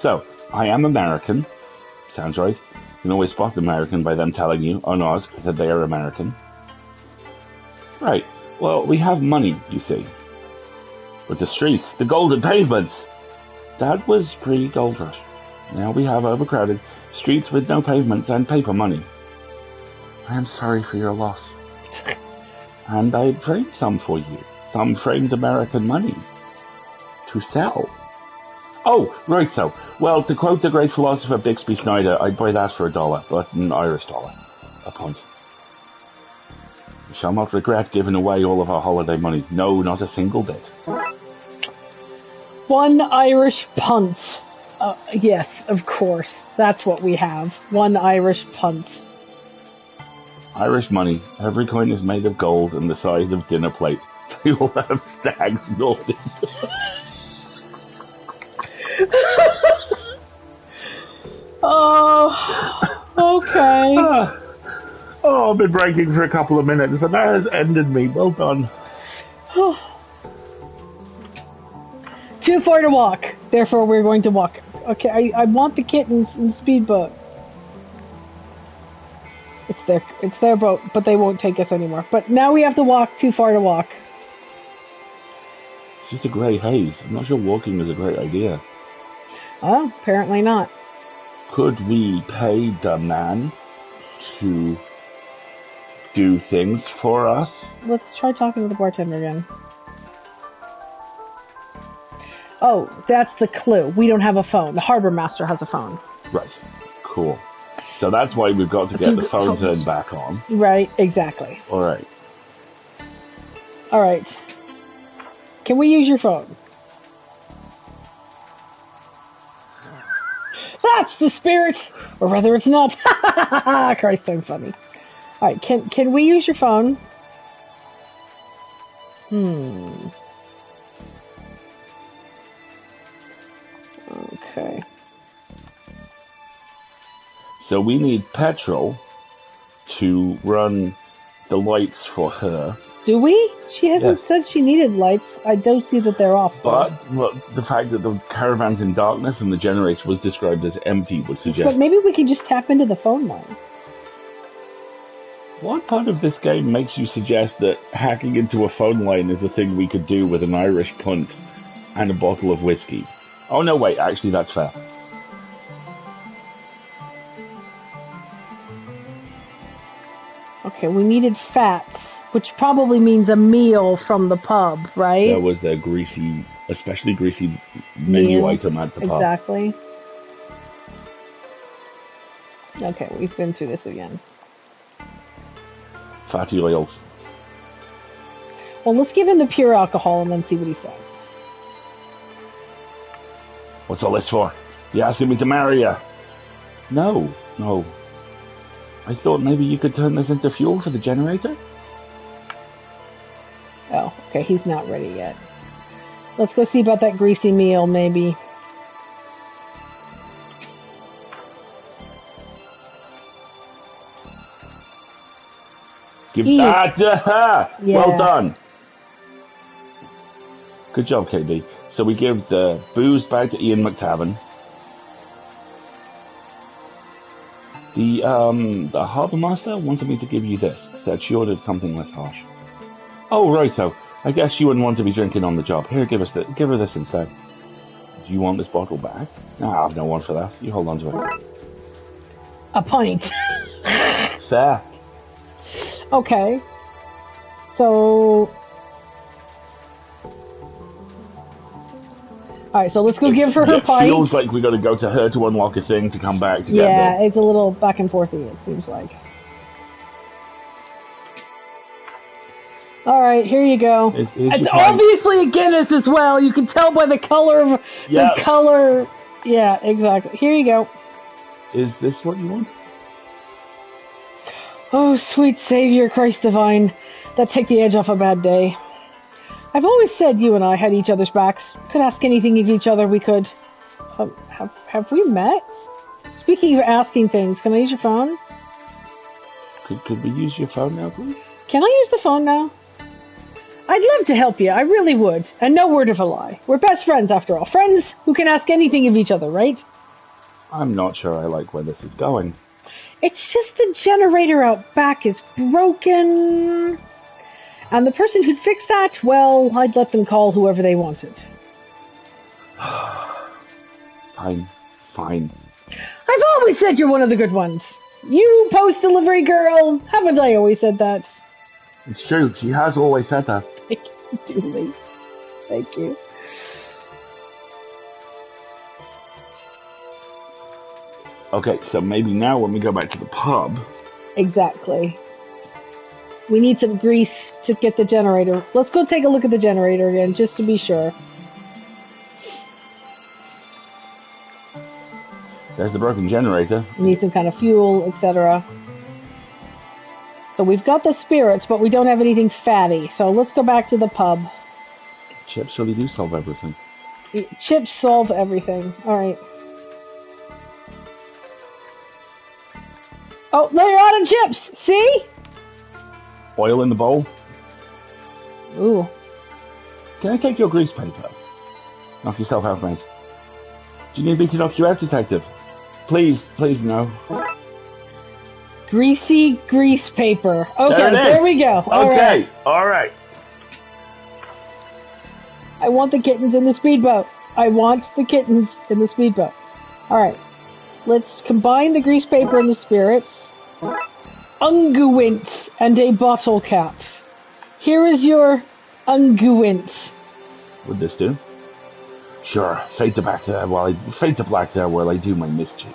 So, I am American. Sounds right. You can always spot the American by them telling you, unasked, that they are American. Right. Well, we have money, you see. But the streets, the golden pavements, that was pre-gold rush. Now we have overcrowded streets with no pavements and paper money. I am sorry for your loss. And I framed some for you. Some framed American money. To sell. Oh, right so. Well, to quote the great philosopher Bixby Snyder, I'd buy that for $1, but an Irish dollar. A punt. shall not regret giving away all of our holiday money. No, not a single bit. One Irish punt. Yes, of course. That's what we have. One Irish punt. Irish money. Every coin is made of gold and the size of dinner plate. They all have stags nodding. Oh, okay. Oh, I've been breaking for a couple of minutes, but that has ended me. Well done. Too far to walk. Therefore, we're going to walk. Okay, I want the kittens in the speedboat. It's their boat, but they won't take us anymore. But now we have to walk. Too far to walk. It's just a grey haze. I'm not sure walking is a great idea. Oh, apparently not. Could we pay the man to do things for us? Let's try talking to the bartender again. Oh, that's the clue. We don't have a phone. The harbor master has a phone. Right. Cool. So that's why we've got to get the phone turned back on. Right, exactly. All right. All right. Can we use your phone? That's the spirit! Or rather, it's not. Christ, I'm funny. All right, can we use your phone? Okay. So we need petrol to run the lights for her. Do we? She hasn't said she needed lights. I don't see that they're off. But the fact that the caravan's in darkness and the generator was described as empty would suggest... But maybe we can just tap into the phone line. What part of this game makes you suggest that hacking into a phone line is a thing we could do with an Irish punt and a bottle of whiskey? Oh no, wait, actually that's fair. Okay, Okay, we needed fats, which probably means a meal from the pub, right? There was a greasy, especially greasy menu item at the pub. Exactly. Okay, we've been through this again. Fatty oils. Well, let's give him the pure alcohol and then see what he says. What's all this for? You asking me to marry you? No. I thought maybe you could turn this into fuel for the generator? Oh, okay, he's not ready yet. Let's go see about that greasy meal, maybe. Give that to her! Yeah. Well done. Good job, KB. So we give the booze back to Ian McTaven. The harbour master wanted me to give you this. Said she ordered something less harsh. Oh, right, so I guess she wouldn't want to be drinking on the job. Here, give her this instead. Do you want this bottle back? No, I've no one for that. You hold on to it. A pint. Fair. Okay. So... Alright, so let's go give her her pint. It feels like we got to go to her to unlock a thing to come back to get Yeah, this. it's a little back and forthy, it seems like. Alright, here you go. It's obviously a Guinness as well. You can tell by the color of the color. Yeah, exactly. Here you go. Is this what you want? Oh, sweet Savior, Christ divine. That take the edge off a bad day. I've always said you and I had each other's backs. Could ask anything of each other we could. Have we met? Speaking of asking things, can I use your phone? Could we use your phone now, please? Can I use the phone now? I'd love to help you, I really would. And no word of a lie. We're best friends after all. Friends who can ask anything of each other, right? I'm not sure I like where this is going. It's just the generator out back is broken. And the person who'd fix that, well, I'd let them call whoever they wanted. Fine. I've always said you're one of the good ones. You post-delivery girl. Haven't I always said that? It's true. She has always said that. Thank you, Dooley. Thank you. Okay, so maybe now when we go back to the pub... Exactly. We need some grease to get the generator. Let's go take a look at the generator again, just to be sure. There's the broken generator. We need some kind of fuel, etc. So we've got the spirits, but we don't have anything fatty. So let's go back to the pub. Chips really do solve everything. Chips solve everything. Alright. Oh, no, you're out of chips! See? Oil in the bowl. Ooh. Can I take your grease paper? Knock yourself out, mate. Do you need me to knock you out, detective? Please, please, no. Greasy grease paper. Okay, there we go. Okay, alright. I want the kittens in the speedboat. I want the kittens in the speedboat. Alright. Let's combine the grease paper and the spirits. Unguent and a bottle cap. Here is your unguent. Would this do? Sure. Fade to black there while I do my mischief.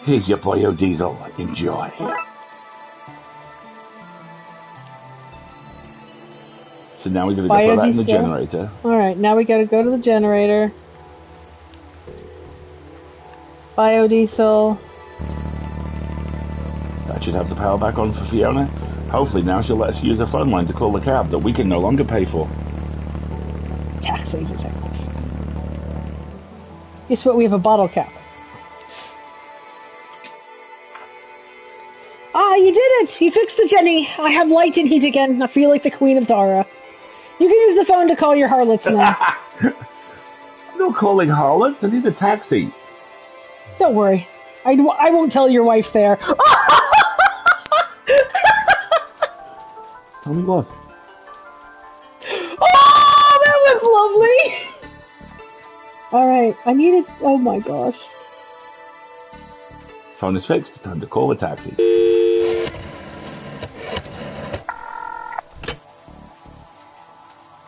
Here's your biodiesel. Enjoy. So now we gotta go put that in the generator. Alright, now we gotta go to the generator. Biodiesel. That should have the power back on for Fiona. Hopefully now she'll let us use her phone line to call the cab that we can no longer pay for. Taxi detective. Guess what? We have a bottle cap. Ah, you did it! You fixed the Jenny. I have light and heat again. I feel like the Queen of Zara. You can use the phone to call your harlots now. No calling harlots. I need a taxi. Don't worry. I won't tell your wife there. Tell me what? Oh, that was lovely! Alright, I needed... Oh my gosh. Phone is fixed. Time to call a taxi.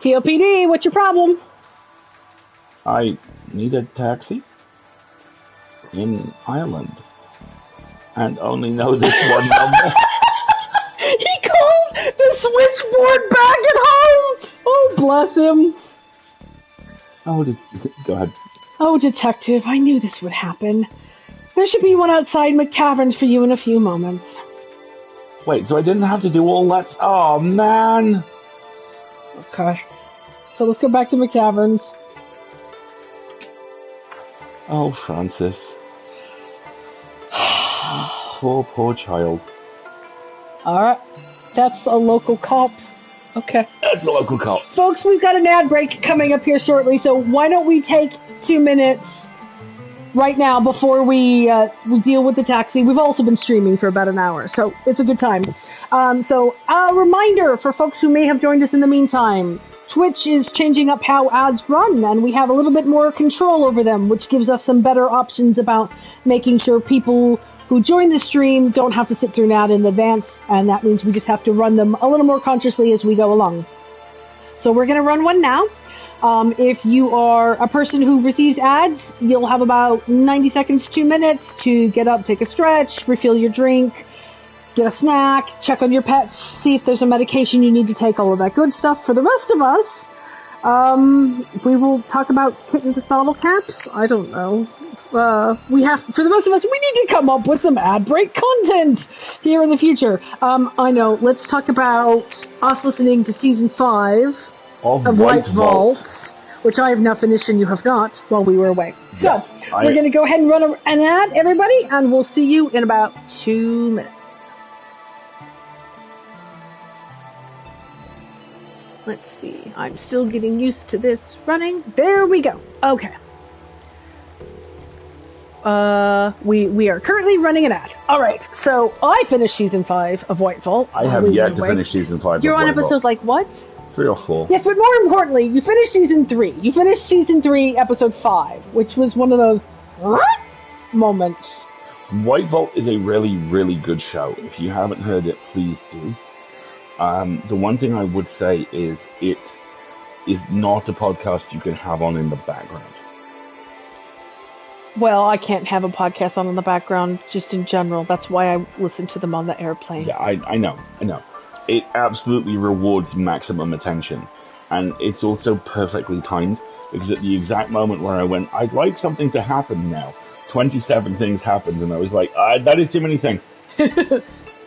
TOPD, what's your problem? I need a taxi in Ireland and only know this one number. He called the switchboard back at home! Oh, bless him. Oh, go ahead. Oh, detective, I knew this would happen. There should be one outside McTavern's for you in a few moments. Wait, so I didn't have to do all that? Oh, man! Okay. So let's go back to McTavern's. Oh, Francis. Poor child. Alright. That's a local cop. Okay. That's a local cop. Folks, we've got an ad break coming up here shortly, so why don't we take 2 minutes right now before we deal with the taxi. We've also been streaming for about an hour, so it's a good time. So a reminder for folks who may have joined us in the meantime, Twitch is changing up how ads run, and we have a little bit more control over them, which gives us some better options about making sure people who join the stream don't have to sit through an ad in advance, and that means we just have to run them a little more consciously as we go along. So we're going to run one now. If you are a person who receives ads, you'll have about 90 seconds, 2 minutes to get up, take a stretch, refill your drink, get a snack, check on your pets, see if there's a medication you need to take, all of that good stuff. For the rest of us, we will talk about kittens with bottle caps. I don't know. For the rest of us, we need to come up with some ad break content here in the future. I know. Let's talk about us listening to season 5 of White Vault, which I have now finished and you have not while we were away. So, we're going to go ahead and run an ad, everybody, and we'll see you in about 2 minutes. Let's see. I'm still getting used to this running. There we go. Okay. We are currently running an ad. Alright, so I finished season 5 of White Vault. I have yet to finish season 5 You're of on White episode Vault. like what? 3 or 4. Yes, but more importantly, you finished season 3. You finished season 3, episode 5, which was one of those moments. White Vault is a really, really good show. If you haven't heard it, please do. The one thing I would say is it is not a podcast you can have on in the background. Well, I can't have a podcast on in the background, just in general. That's why I listen to them on the airplane. Yeah, I know. It absolutely rewards maximum attention. And it's also perfectly timed, because at the exact moment where I went, I'd like something to happen now, 27 things happened, and I was like, that is too many things.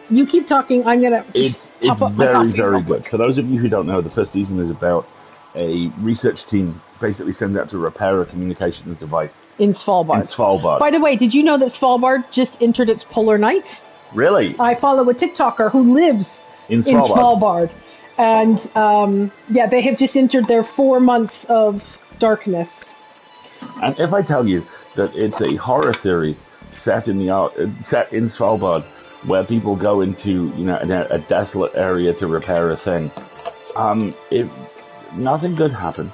You keep talking, I'm going to just top up my coffee. It's very, very good. For those of you who don't know, the first season is about a research team basically sent out to repair a communications device. In Svalbard. By the way, did you know that Svalbard just entered its polar night? Really? I follow a TikToker who lives in Svalbard. And, they have just entered their 4 months of darkness. And if I tell you that it's a horror series set in Svalbard, where people go into, a desolate area to repair a thing, nothing good happened.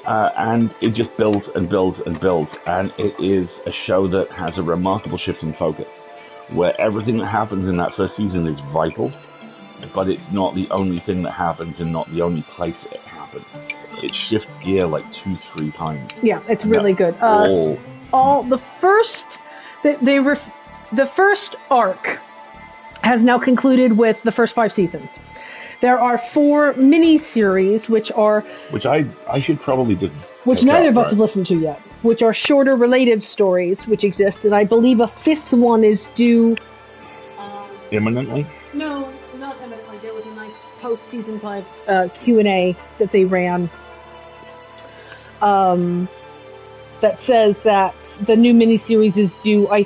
And it just builds and builds and builds. And it is a show that has a remarkable shift in focus, where everything that happens in that first season is vital, but it's not the only thing that happens and not the only place it happens. It shifts gear like 2-3 times. Yeah, it's really good. The first arc has now concluded with the first 5 seasons. There are 4 mini-series, which I should probably do. Which neither of us have listened to yet, which are shorter related stories which exist, and I believe a 5th one is due... imminently? No, not imminently. There was a nice post-season 5 Q&A that they ran that says that the new mini-series is due, I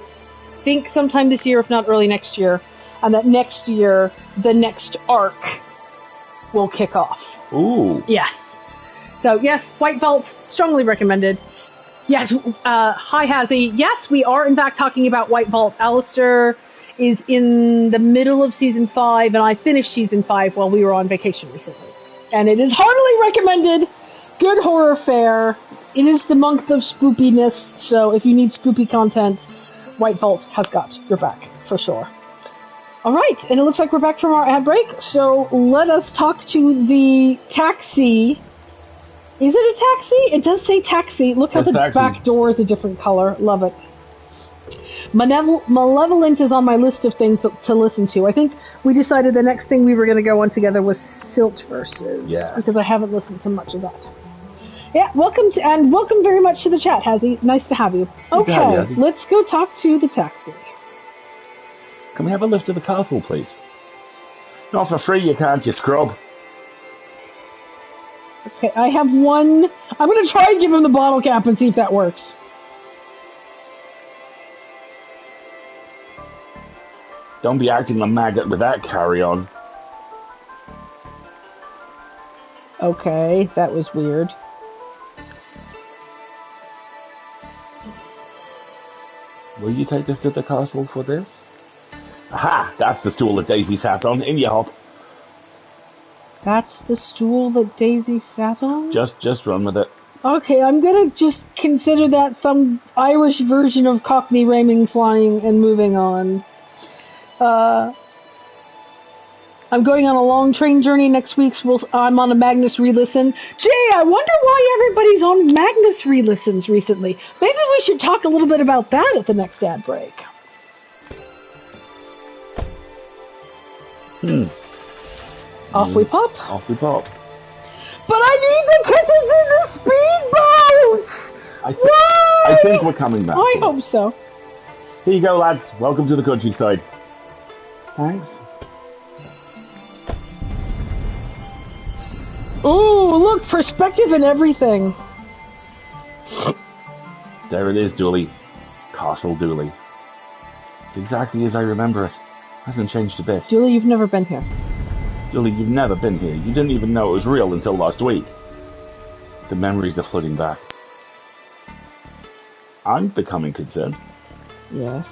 think, sometime this year, if not early next year, and that next year, the next arc will kick off. Ooh. Yes. So, yes, White Vault, strongly recommended. Yes, hi, Hazzy. Yes, we are, in fact, talking about White Vault. Alistair is in the middle of Season 5, and I finished Season 5 while we were on vacation recently. And it is heartily recommended. Good horror fare. It is the month of spoopiness, so if you need spoopy content, White Vault has got your back, for sure. All right, and it looks like we're back from our ad break, so let us talk to the taxi. Is it a taxi? It does say taxi. Look how the back door is a different color. Love it. Malevolent is on my list of things to listen to. I think we decided the next thing we were going to go on together was Silt Verses. Yeah. Because I haven't listened to much of that. Yeah, welcome very much to the chat, Hazzy. Nice to have you. Okay, let's go talk to the taxi. Can we have a lift to the castle, please? Not for free, you can't, you scrub. Okay, I have one. I'm going to try and give him the bottle cap and see if that works. Don't be acting a maggot with that carry-on. Okay, that was weird. Will you take us to the castle for this? Aha! That's the stool that Daisy sat on. In you hop. That's the stool that Daisy sat on? Just run with it. Okay, I'm gonna just consider that some Irish version of Cockney ramming, flying, and moving on. I'm going on a long train journey next week, so I'm on a Magnus re-listen. Jay, I wonder why everybody's on Magnus re-listens recently. Maybe we should talk a little bit about that at the next ad break. Off we pop. Off we pop. But I need the kittens in the speedboat! I think we're coming back. I hope so. Here you go, lads. Welcome to the countryside. Thanks. Ooh, look, perspective and everything. There it is, Dooley. Castle Dooley. It's exactly as I remember it. Hasn't changed a bit. Dooley, you've never been here. Dooley, you've never been here. You didn't even know it was real until last week. The memories are flooding back. I'm becoming concerned. Yes.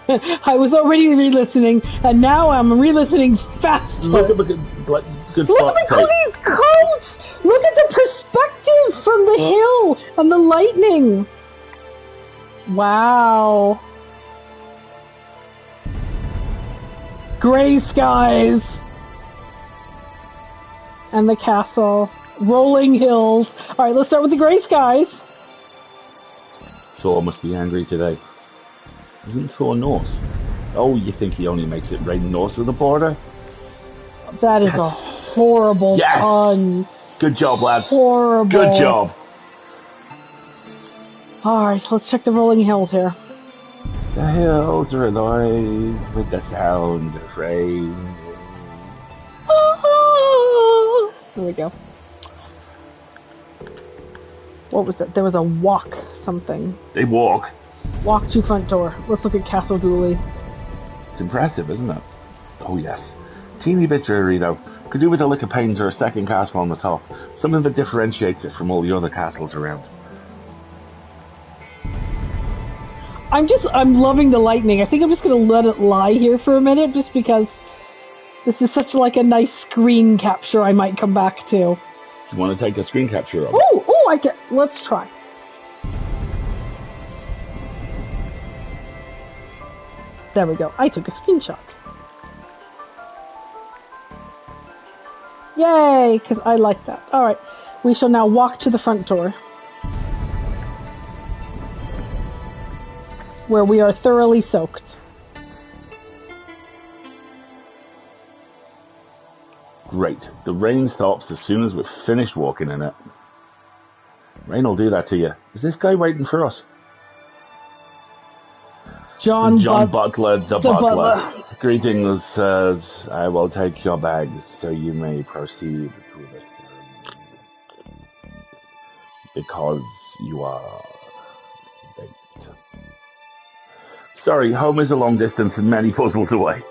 I was already re-listening, and now I'm re-listening faster. Look at the good Look at McCooley's coats! Look at the perspective from the hill and the lightning. Wow. Gray skies. And the castle. Rolling hills. Alright, let's start with the gray skies. Thor must be angry today. Isn't Thor Norse? Oh, you think he only makes it rain north of the border? That is a horrible pun. Good job, lads. Horrible. Good job. Alright, so let's check the rolling hills here. The hills are alive with the sound of rain. There we go. What was that? There was a walk something. They walk. Walk to front door. Let's look at Castle Dooley. It's impressive, isn't it? Oh, yes. Teeny bit dreary, though. Could do with a lick of paint or a second castle on the top. Something that differentiates it from all the other castles around. I'm loving the lightning. I think I'm just going to let it lie here for a minute, just because this is such like a nice screen capture I might come back to. You want to take a screen capture of it? Oh, let's try. There we go. I took a screenshot. Yay, because I like that. Alright, we shall now walk to the front door, where we are thoroughly soaked. Great. The rain stops as soon as we've finished walking in it. Rain will do that to you. Is this guy waiting for us? John Butler, the butler. Greetings, sirs. I will take your bags so you may proceed to the ceremony. Because you are late. Sorry, home is a long distance and many puzzles away.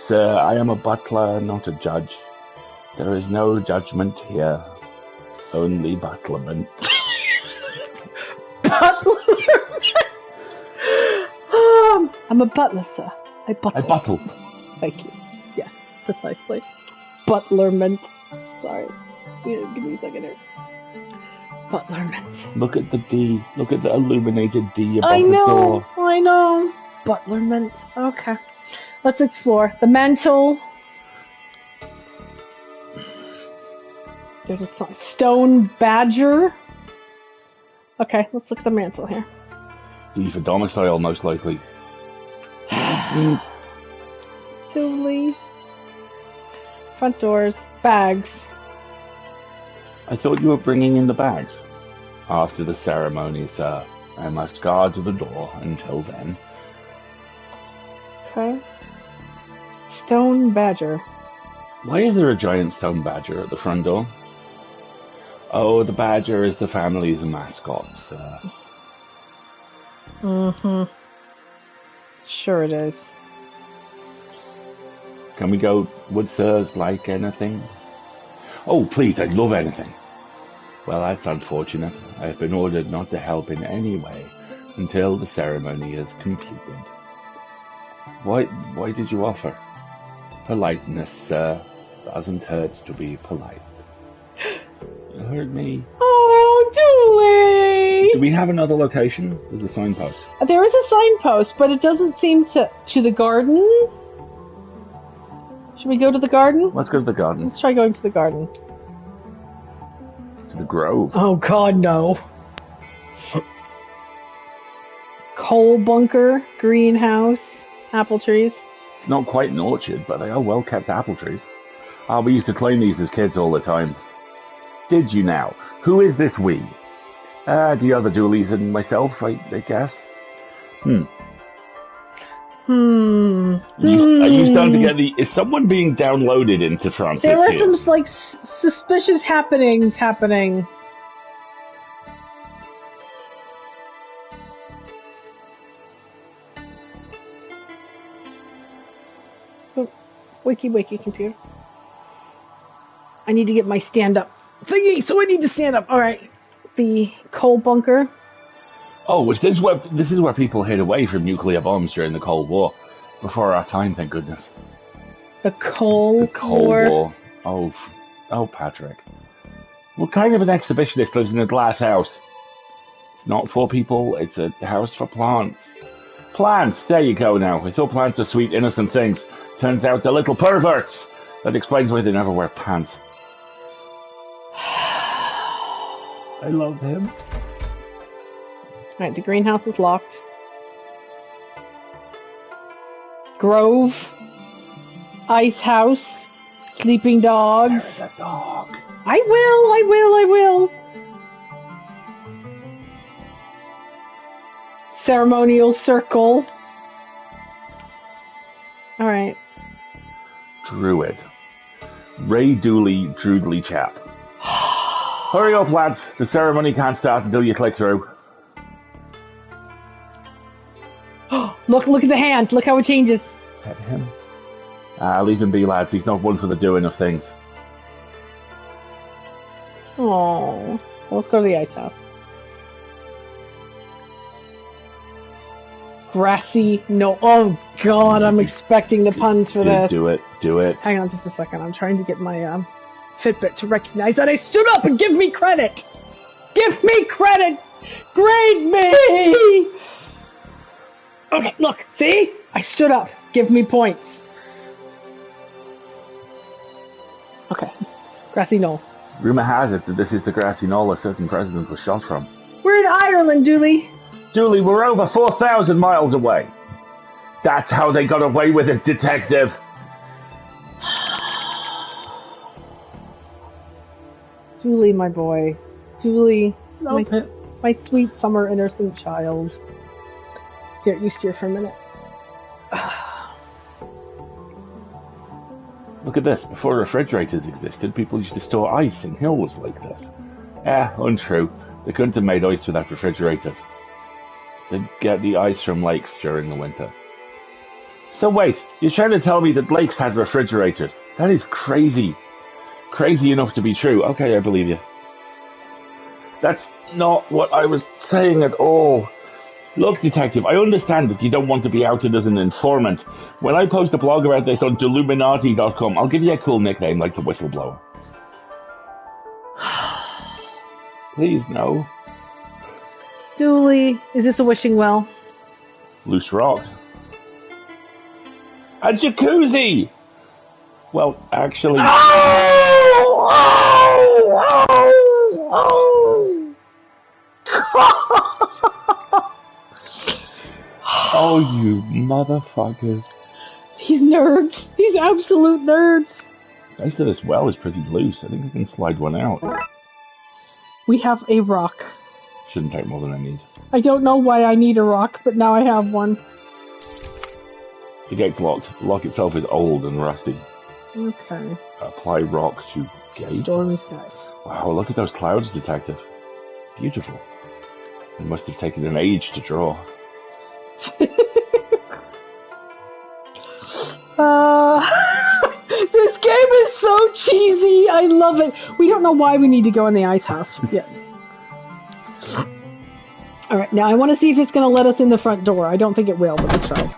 Sir, I am a butler, not a judge. There is no judgment here, only butlerment. I'm a butler, sir. I buttle. Thank you. Yes, precisely. Butlerment. Sorry. Give me a second here. Butlerment. Look at the D. Look at the illuminated D above the door. I know. Butlerment. Okay. Let's explore. The mantle. There's a stone badger. Okay, let's look at the mantle here. D for domicile, most likely. Dooley. Front doors. Bags. I thought you were bringing in the bags. After the ceremony, sir. I must guard the door until then. Okay. Stone badger. Why is there a giant stone badger at the front door? Oh, the badger is the family's mascot, sir. Mm-hmm. Sure it is. Can we go, would sirs like anything? Oh, please, I'd love anything. Well, that's unfortunate. I've been ordered not to help in any way until the ceremony is completed. Why did you offer? Politeness, sir. Doesn't hurt to be polite. You heard me. Oh, Dooley! Do we have another location? There's a signpost. There is a signpost, but it doesn't seem to the garden. Should we go to the garden? Let's go to the garden. Let's try going to the garden. To the grove. Oh God, no. Coal bunker, greenhouse, apple trees. It's not quite an orchard, but they are well-kept apple trees. We used to climb these as kids all the time. Did you now? Who is this we? The other Dooleys and myself, I guess. Are you starting to get the... Is someone being downloaded into Francis There are here? some, like, suspicious happenings happening. Oh, wakey, computer. I need to get my stand-up thingy, so I need to stand up. All right. The coal bunker. Oh, this is where people hid away from nuclear bombs during the Cold War. Before our time, thank goodness. The Cold War. Oh, Patrick. What kind of an exhibitionist lives in a glass house? It's not for people, it's a house for plants. Plants! There you go now. I thought plants are sweet, innocent things. Turns out they're little perverts. That explains why they never wear pants. I love him. Alright, the greenhouse is locked. Grove. Ice house. Sleeping dogs. There's a dog. I will. Ceremonial circle. Alright. Druid. Ray Dooley, Droodly chap. Hurry up, lads. The ceremony can't start until you click through. Look at the hands. Look how it changes. Pet him. Leave him be, lads. He's not one for the doing of things. Oh, let's go to the ice house. Grassy, no. Oh God, I'm expecting the puns for this. Do it. Hang on just a second. I'm trying to get my Fitbit to recognize that I stood up and give me credit. Give me credit. Grade me. Okay, look. See? I stood up. Give me points. Okay. Grassy knoll. Rumour has it that this is the grassy knoll a certain president was shot from. We're in Ireland, Dooley. Dooley, we're over 4,000 miles away. That's how they got away with it, detective. Dooley, my boy. Dooley, my sweet summer innocent child. Get used to it for a minute. Look at this. Before refrigerators existed, people used to store ice in hills like this. Untrue. They couldn't have made ice without refrigerators. They'd get the ice from lakes during the winter. So wait, you're trying to tell me that lakes had refrigerators? That is crazy. Crazy enough to be true. Okay, I believe you. That's not what I was saying at all. Look, detective, I understand that you don't want to be outed as an informant. When I post a blog about this on Deluminati.com, I'll give you a cool nickname like the whistleblower. Please, no. Dooley, is this a wishing well? Loose rock. A jacuzzi! Well, actually... Oh, you motherfuckers. These nerds. These absolute nerds. Most of this well is pretty loose. I think I can slide one out. We have a rock. Shouldn't take more than I need. I don't know why I need a rock, but now I have one. The gate's locked. The lock itself is old and rusty. Okay. Apply rock to gate. Stormy skies. Wow, look at those clouds, detective. Beautiful. It must have taken an age to draw. This game is so cheesy. I love it. We don't know why we need to go in the ice house yet. Alright, now I want to see if it's going to let us in the front door. I don't think it will, but let's try.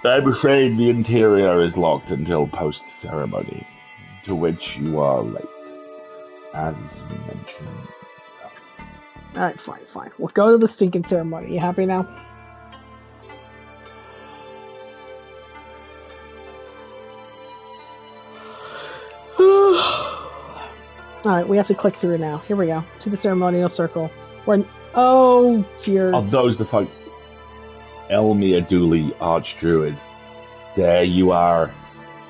I'm afraid the interior is locked until post-ceremony, to which you are late, as mentioned. Alright, fine. We'll go to the stinking ceremony. You happy now? Alright, we have to click through now. Here we go. To the ceremonial circle. Oh, dear. Of those the folk. Elmia Dooley, Archdruid. There you are.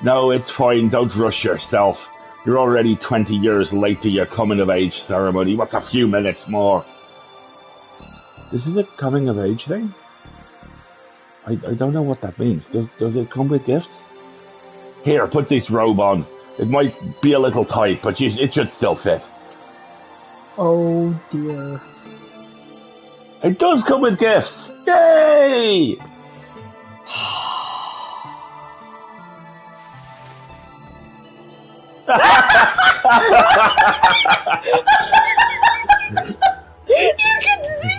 No, it's fine. Don't rush yourself. You're already 20 years late to your coming-of-age ceremony. What's a few minutes more? This is a coming-of-age thing? I don't know what that means. Does it come with gifts? Here, put this robe on. It might be a little tight, but it should still fit. Oh, dear. It does come with gifts! Yay! You can see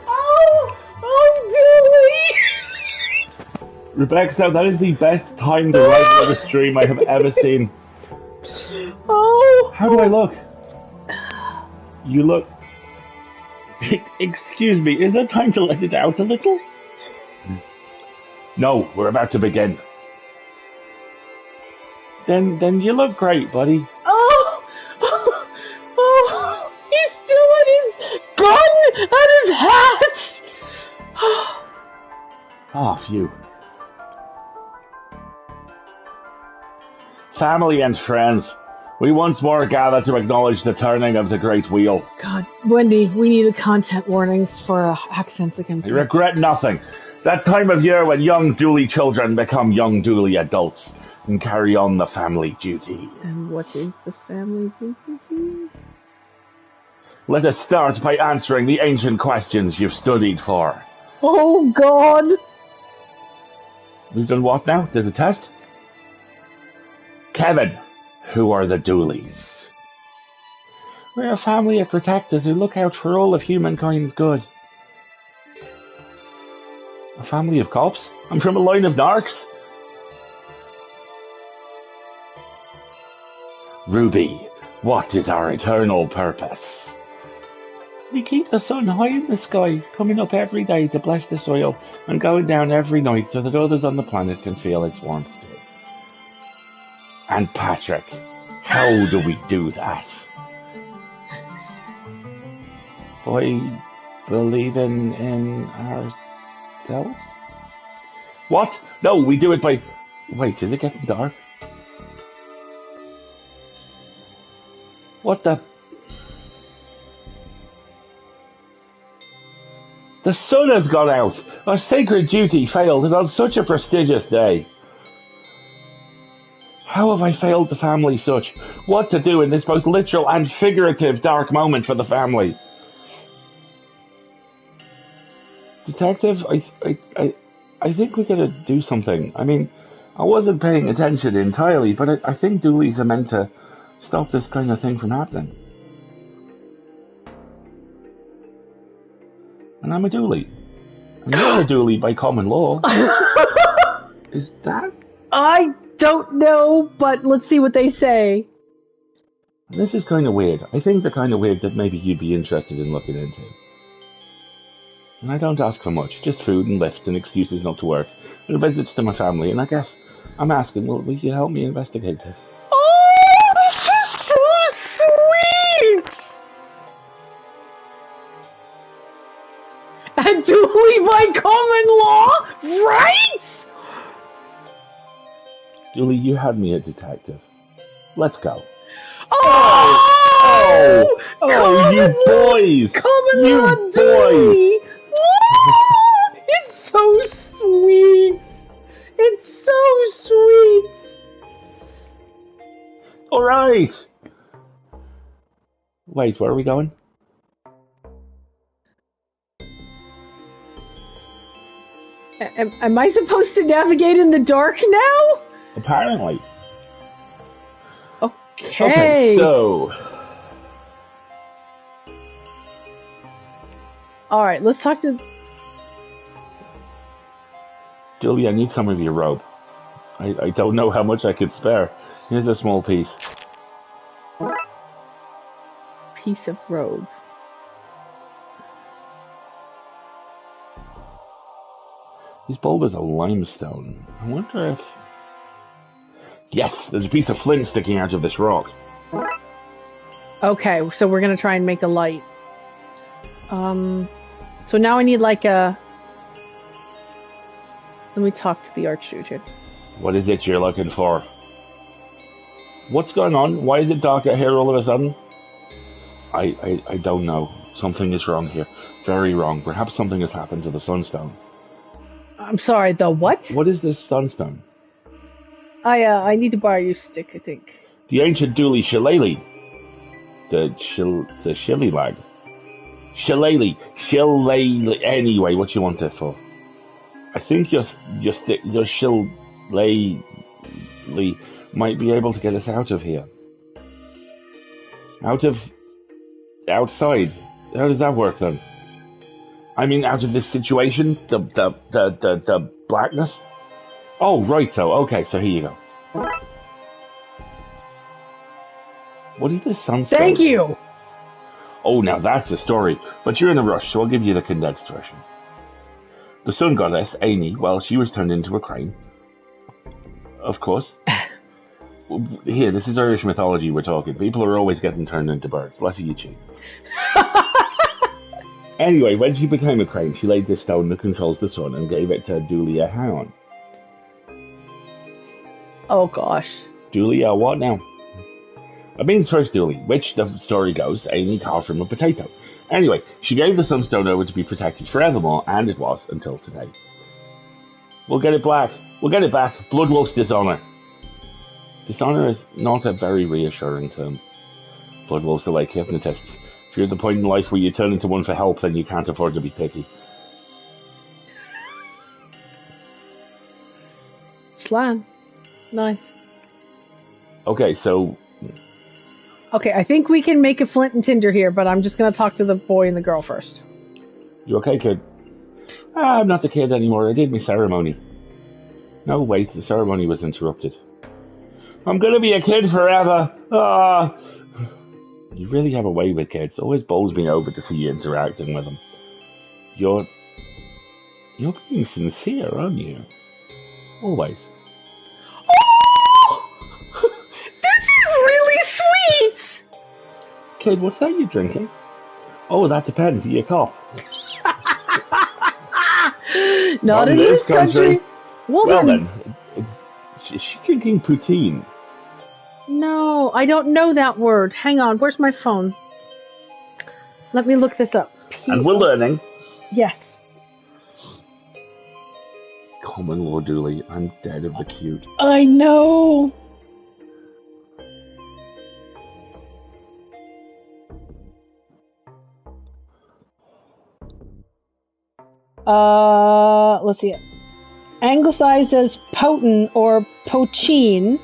Oh, Dooley! Rebecca, that is the best timed arrival of a stream I have ever seen. Oh! How do I look? You look... Excuse me, is there time to let it out a little? No, we're about to begin. Then you look great, buddy. Oh! He's still in his gun! Ah, phew. Family and friends, we once more gather to acknowledge the turning of the Great Wheel. God, Wendy, we needed content warnings for accents again. I regret nothing. That time of year when young Dooley children become young Dooley adults and carry on the family duty. And what is the family duty? Let us start by answering the ancient questions you've studied for. Oh, God! We've done what now? There's a test? Kevin, who are the Dooleys? We're a family of protectors who look out for all of humankind's good. A family of cops? I'm from a line of narcs. Ruby, what is our eternal purpose? We keep the sun high in the sky, coming up every day to bless the soil, and going down every night so that others on the planet can feel its warmth too. And Patrick, how do we do that? By believing in ourselves? What? No, we do it by... Wait, is it getting dark? What the... The sun has gone out! Our sacred duty failed, and on such a prestigious day. How have I failed the family such? What to do in this both literal and figurative dark moment for the family? Detective, I think we gotta do something. I mean, I wasn't paying attention entirely, but I think Dooley's are meant to stop this kind of thing from happening. And I'm a Dooley. And you're a Dooley by common law. Is that? I don't know, but let's see what they say. This is kind of weird. I think the kind of weird that maybe you'd be interested in looking into. And I don't ask for much, just food and lifts and excuses not to work, and visits to my family, and I guess I'm asking, will you help me investigate this? Oh, this is so sweet! And Dooley by common law, right? Dooley, you had me a detective. Let's go. Oh! Oh, you boys! Common You law, boys! Dooley! Oh, it's so sweet! It's so sweet! Alright! Wait, where are we going? Am I supposed to navigate in the dark now? Apparently. Okay. So... Alright, let's talk to... Dooley, I need some of your robe. I don't know how much I could spare. Here's a small piece. Piece of robe. These boulders are limestone. I wonder if... Yes, there's a piece of flint sticking out of this rock. Okay, so we're gonna try and make a light. So now I need like a... Let me talk to the Archduke. What is it you're looking for? What's going on? Why is it dark out here all of a sudden? I don't know. Something is wrong here. Very wrong. Perhaps something has happened to the sunstone. I'm sorry, the what? What is this sunstone? I need to borrow your stick, I think. The ancient Dooley shillelagh. The shillylag. Shillelagh. Anyway, what you want it for? I think your shillelagh might be able to get us out of here. Outside. How does that work then? I mean, out of this situation, the blackness. Oh, right. So okay. So here you go. What is this sunstone? Thank you. Oh, now that's the story. But you're in a rush, so I'll give you the condensed version. The sun goddess, Amy, well, she was turned into a crane. Of course. Here, this is Irish mythology we're talking. People are always getting turned into birds. Less of you cheat. Anyway, when she became a crane, she laid this stone that controls the sun and gave it to Dooley a hound. Oh gosh. Dooley, what now? I mean, first Dooley, which the story goes, Amy carved from a potato. Anyway, she gave the sunstone over to be protected forevermore, and it was until today. We'll get it back. We'll get it back. Bloodwolf's dishonor. Dishonor is not a very reassuring term. Bloodwolves are like hypnotists. If you're at the point in life where you turn into one for help, then you can't afford to be picky. Slan. Nice. Okay, so... Okay, I think we can make a flint and tinder here, but I'm just going to talk to the boy and the girl first. You okay, kid? I'm not the kid anymore. I did my ceremony. No, wait, the ceremony was interrupted. I'm going to be a kid forever. You really have a way with kids. Always bowls me over to see you interacting with them. You're being sincere, aren't you? Always. Oh! This is really sweet! Kid, what's that you're drinking? Oh, that depends. Are you a cop? Not in this country. Well then, is she drinking poutine? No, I don't know that word. Hang on, where's my phone? Let me look this up. And we're learning. Yes. Common law, Dooley. I'm dead of the cute. I know. Let's see it. Anglicized as potent or poteen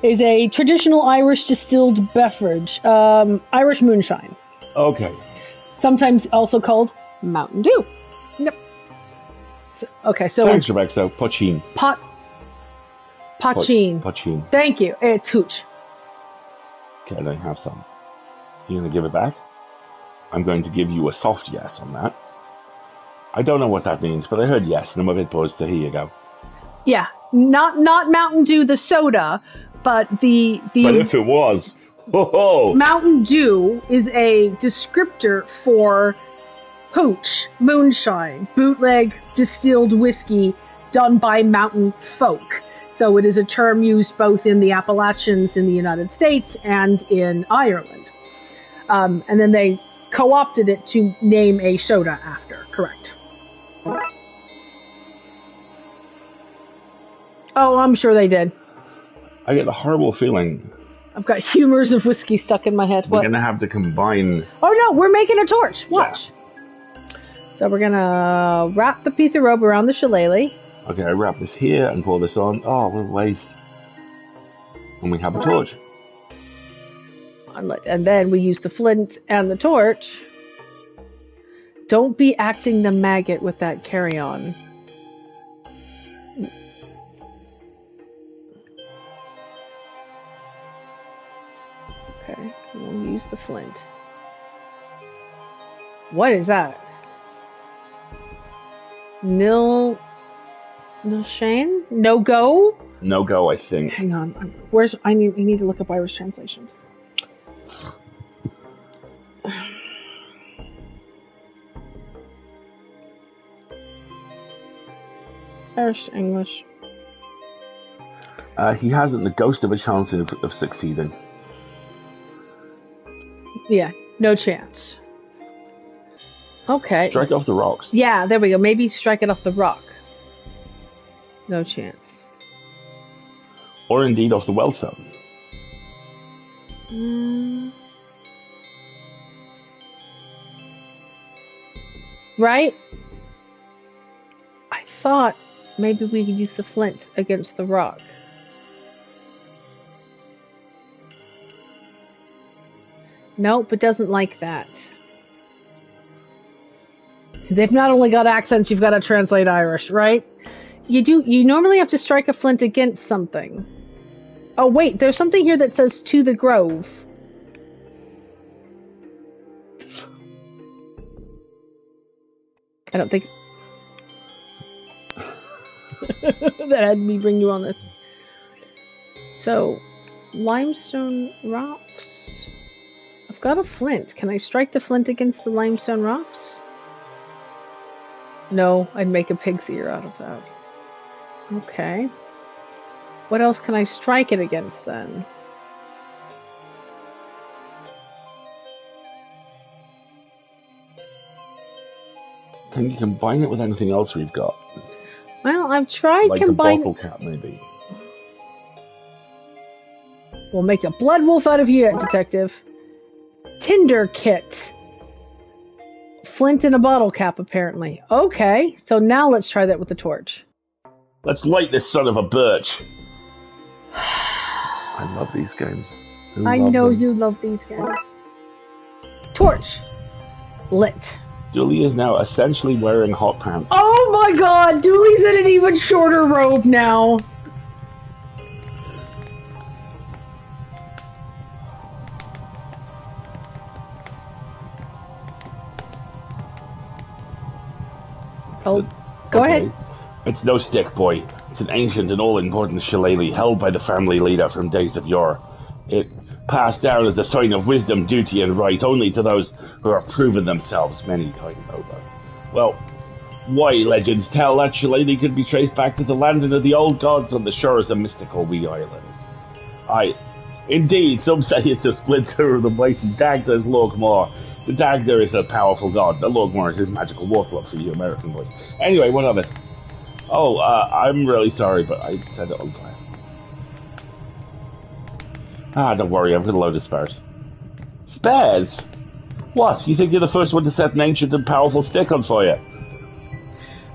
is a traditional Irish distilled beverage. Irish moonshine. Okay. Sometimes also called Mountain Dew. Yep. So thanks, Rebecca. Pochine. Pochine. Pochine. Thank you. It's hooch. Can I have some? You gonna give it back? I'm going to give you a soft yes on that. I don't know what that means, but I heard yes, and I'm a bit buzzed, so here you go. Yeah, not Mountain Dew the soda, but the. But if it was, ho-ho! Mountain Dew is a descriptor for hooch, moonshine, bootleg distilled whiskey done by mountain folk. So it is a term used both in the Appalachians in the United States and in Ireland. And then they co-opted it to name a soda after. Correct. Oh, I'm sure they did. I get a horrible feeling. I've got humors of whiskey stuck in my head. We're going to have to combine... Oh, no, we're making a torch. Watch. Yeah. So we're going to wrap the piece of rope around the shillelagh. Okay, I wrap this here and pour this on. Oh, what a waste. And we have a torch. And then we use the flint and the torch. Don't be acting the maggot with that carry-on. Okay, we'll use the flint. What is that? Nil Shane? No go? No go, I think. Hang on. I need to look up Irish translations. Irish to English. He hasn't the ghost of a chance of succeeding. Yeah, no chance. Okay. Strike off the rocks. Yeah, there we go. Maybe strike it off the rock. No chance. Or indeed off the wellstone. Right? I thought maybe we could use the flint against the rock. Nope, it doesn't like that. They've not only got accents, you've got to translate Irish, right? You normally have to strike a flint against something. Oh wait, there's something here that says to the grove. I don't think that had me bring you on this. So, limestone rocks. I've got a flint. Can I strike the flint against the limestone rocks? No, I'd make a pig's ear out of that. Okay. What else can I strike it against then? Can you combine it with anything else we've got? Well, I've tried like combining... Like a bottle cap, maybe. We'll make a blood wolf out of you, detective. Tinder kit. Flint in a bottle cap, apparently. Okay, so now let's try that with the torch. Let's light this son of a birch. I love these games. I know you love these games. Torch. Lit. Dooley is now essentially wearing hot pants. Oh my god, Dooley's in an even shorter robe now. Oh, go ahead. It's no stick, boy. It's an ancient and all-important shillelagh held by the family leader from days of yore. It passed down as a sign of wisdom, duty, and right only to those who have proven themselves many times over. Well, why legends tell that shillelagh could be traced back to the landing of the old gods on the shores of mystical wee island. Indeed, some say it's a splinter of the mighty Dagda's Logmar. The Dagda is a powerful god. The Logmar is his magical warclub for you American boys. Anyway, what of it? Oh, I'm really sorry, but I set it on fire. Don't worry, I've got a load of spares. Spares? What? You think you're the first one to set an ancient and powerful stick on fire?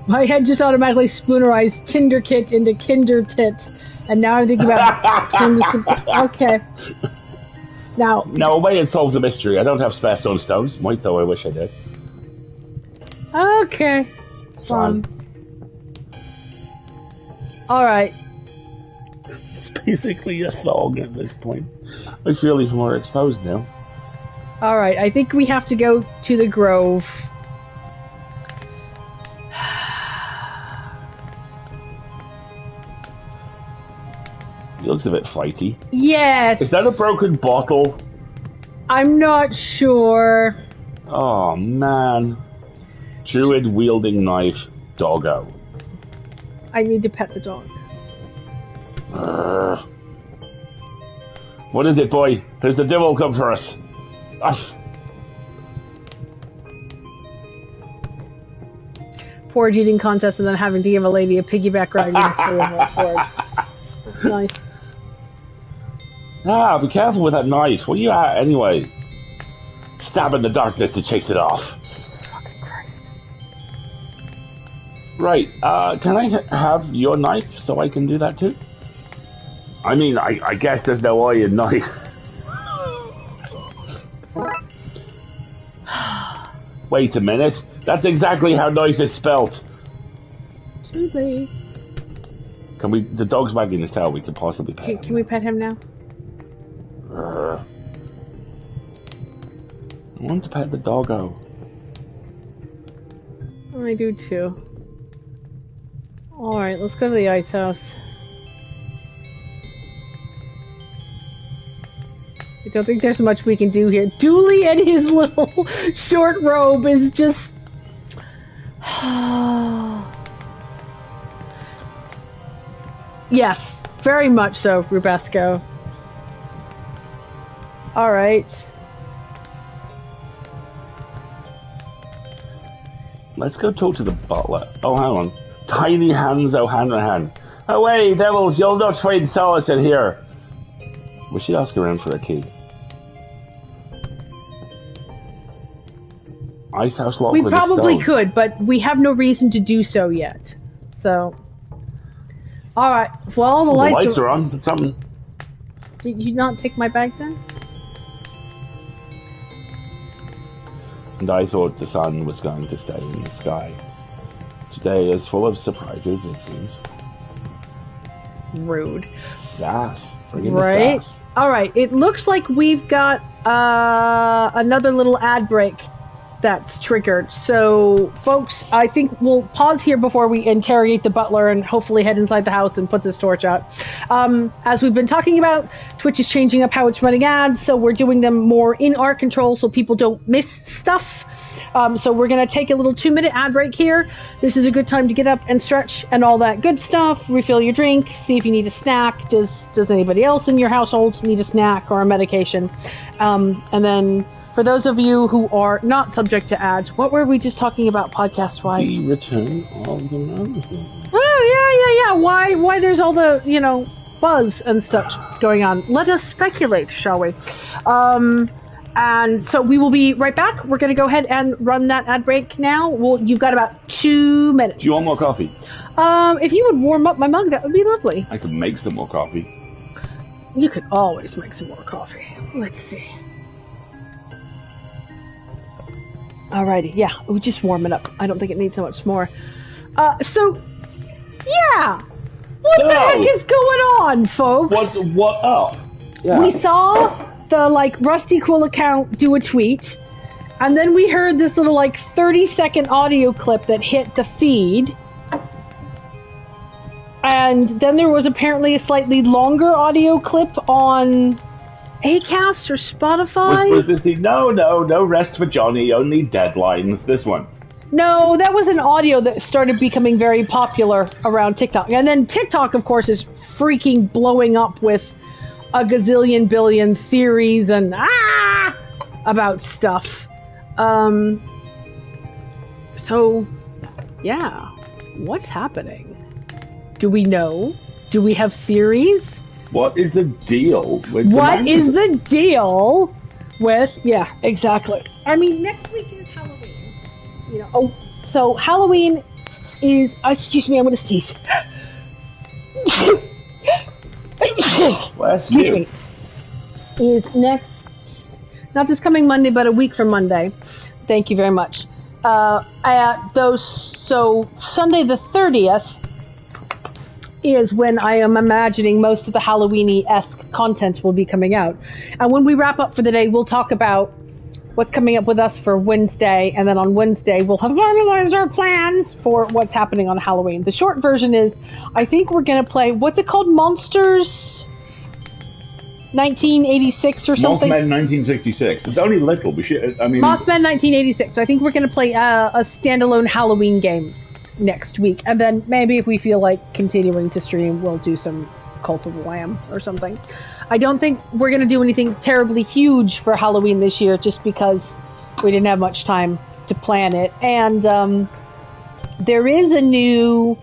My head just automatically spoonerized Tinder kit into Kinder tit, and now I'm thinking about... Okay. Now, a way it solves the mystery. I don't have spare stones. Might though, I wish I did. Okay. Fun. Alright. It's basically a thong at this point. I feel he's more exposed now. Alright, I think we have to go to the grove. He looks a bit fighty. Yes! Is that a broken bottle? I'm not sure. Oh, man. Druid wielding knife, doggo. I need to pet the dog. What is it, boy? Has the devil come for us? Porridge eating contest and then having to give a lady a piggyback ride full of porridge. Nice. Be careful with that knife. Where you at, anyway? Stab in the darkness to chase it off. Jesus fucking Christ. Right, can I have your knife so I can do that too? I mean, I guess there's no I in knife. Wait a minute. That's exactly how knife is spelt. Too late. Can we... The dog's wagging his tail. We could possibly pet him. Can we pet him now? I want to pet the doggo. I do too. Alright, let's go to the ice house. I don't think there's much we can do here. Dooley and his little short robe is just... Yes, very much so, Rubesco. Alright. Let's go talk to the butler. Oh, hang on. Tiny Hands O'Hanrahan. Away, devils, you'll not find solace in here. We should ask around for a key. Ice house lock. We probably could, but we have no reason to do so yet. So, all right. Well, the lights are on. It's something. Did you not take my bags in? And I thought the sun was going to stay in the sky. Today is full of surprises, it seems. Rude. Sass. Right. All right. It looks like we've got another little ad break that's triggered. So, folks, I think we'll pause here before we interrogate the butler and hopefully head inside the house and put this torch out. As we've been talking about, Twitch is changing up how it's running ads, so we're doing them more in our control so people don't miss stuff. So we're going to take a little 2-minute ad break here. This is a good time to get up and stretch and all that good stuff. Refill your drink. See if you need a snack. Does anybody else in your household need a snack or a medication? And then for those of you who are not subject to ads, what were we just talking about podcast-wise? The return of the magazine. Oh, yeah. Why there's all the, buzz and stuff going on. Let us speculate, shall we? And so we will be right back. We're going to go ahead and run that ad break now. You've got about 2 minutes. Do you want more coffee? If you would warm up my mug, that would be lovely. I could make some more coffee. You could always make some more coffee. Let's see. Alrighty, yeah, we'll just warm it up. I don't think it needs so much more. Yeah! What the heck is going on, folks? What up? Yeah. We saw the, Rusty Quill account do a tweet, and then we heard this little, 30-second audio clip that hit the feed. And then there was apparently a slightly longer audio clip on Acast or Spotify. Was this the no rest for Johnny, only deadlines, this one? No, that was an audio that started becoming very popular around TikTok. And then TikTok, of course, is freaking blowing up with a gazillion billion theories and about stuff. So, yeah. What's happening? Do we know? Do we have theories? What is the deal with What is the deal with... Yeah, exactly. I mean, next week is Halloween. So Halloween is... excuse me, I'm going to sneeze. Bless Excuse you. me. Is next... Not this coming Monday, but a week from Monday. Thank you very much. So Sunday the 30th is when I am imagining most of the Halloween-y-esque content will be coming out. And when we wrap up for the day, we'll talk about what's coming up with us for Wednesday, and then on Wednesday we'll have finalized our plans for what's happening on Halloween. The short version is, I think we're going to play, what's it called, Monsters 1986 or something? Mothman 1966. It's only little, Mothman 1986. So I think we're going to play a standalone Halloween game next week, and then maybe if we feel like continuing to stream, we'll do some Cult of the Lamb or something. I don't think we're going to do anything terribly huge for Halloween this year, just because we didn't have much time to plan it. And there is a new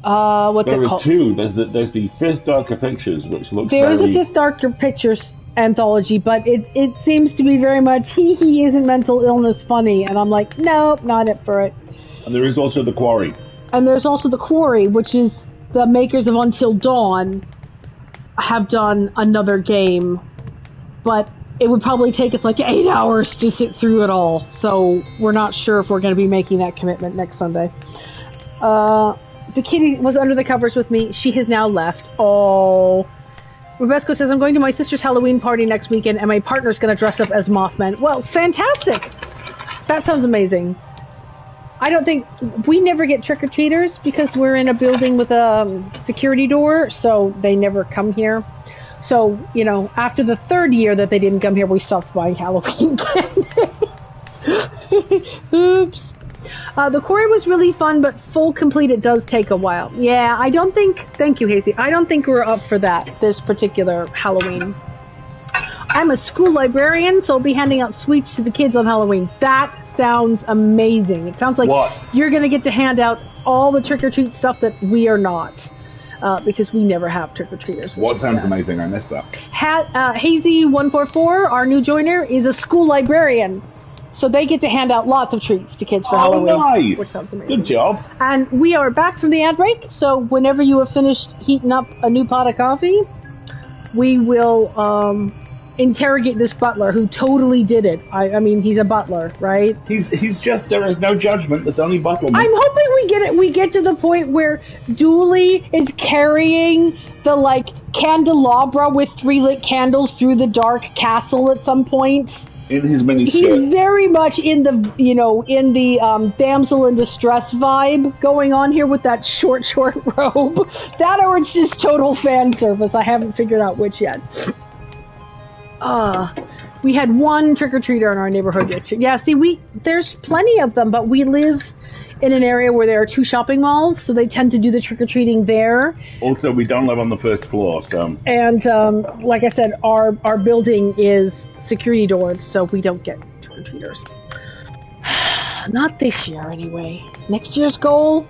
what's it called? There are two. There's the Fifth Darker Pictures, which looks There's a Fifth Darker Pictures anthology, but it seems to be very much he isn't mental illness funny, and I'm like, nope, not it for it. And there is also The Quarry. And there's also The Quarry, which is the makers of Until Dawn have done another game, but it would probably take us 8 hours to sit through it all, so we're not sure if we're going to be making that commitment next Sunday. The kitty was under the covers with me. She has now left. Oh. Rebesco says, I'm going to my sister's Halloween party next weekend, and my partner's going to dress up as Mothman. Well, fantastic! That sounds amazing. I don't think... We never get trick-or-treaters because we're in a building with a security door, so they never come here. So, after the third year that they didn't come here, we stopped buying Halloween candy. Oops. The Quarry was really fun, but full complete it does take a while. Yeah, I don't think... Thank you, Hazy. I don't think we're up for that this particular Halloween. I'm a school librarian, so I'll be handing out sweets to the kids on Halloween. That sounds amazing. It sounds like you're going to get to hand out all the trick-or-treat stuff that we are not. Because we never have trick-or-treaters. What sounds amazing? I missed that. Hazy144, our new joiner, is a school librarian. So they get to hand out lots of treats to kids for Halloween. Nice! Which sounds amazing. Good job. And we are back from the ad break, so whenever you have finished heating up a new pot of coffee, we will interrogate this butler who totally did it. I mean, he's a butler, right? He's just, there is no judgment, there's only butler. I'm hoping we get to the point where Dooley is carrying the, candelabra with 3 lit candles through the dark castle at some point. In his mini skirt. He's very much in the, damsel in distress vibe going on here with that short robe. That or it's just total fan service. I haven't figured out which yet. We had one trick-or-treater in our neighborhood yet. Yeah, see, there's plenty of them, but we live in an area where there are 2 shopping malls, so they tend to do the trick-or-treating there. Also, we don't live on the first floor, so... And, like I said, our building is security doored, so we don't get trick-or-treaters. Not this year, anyway. Next year's goal?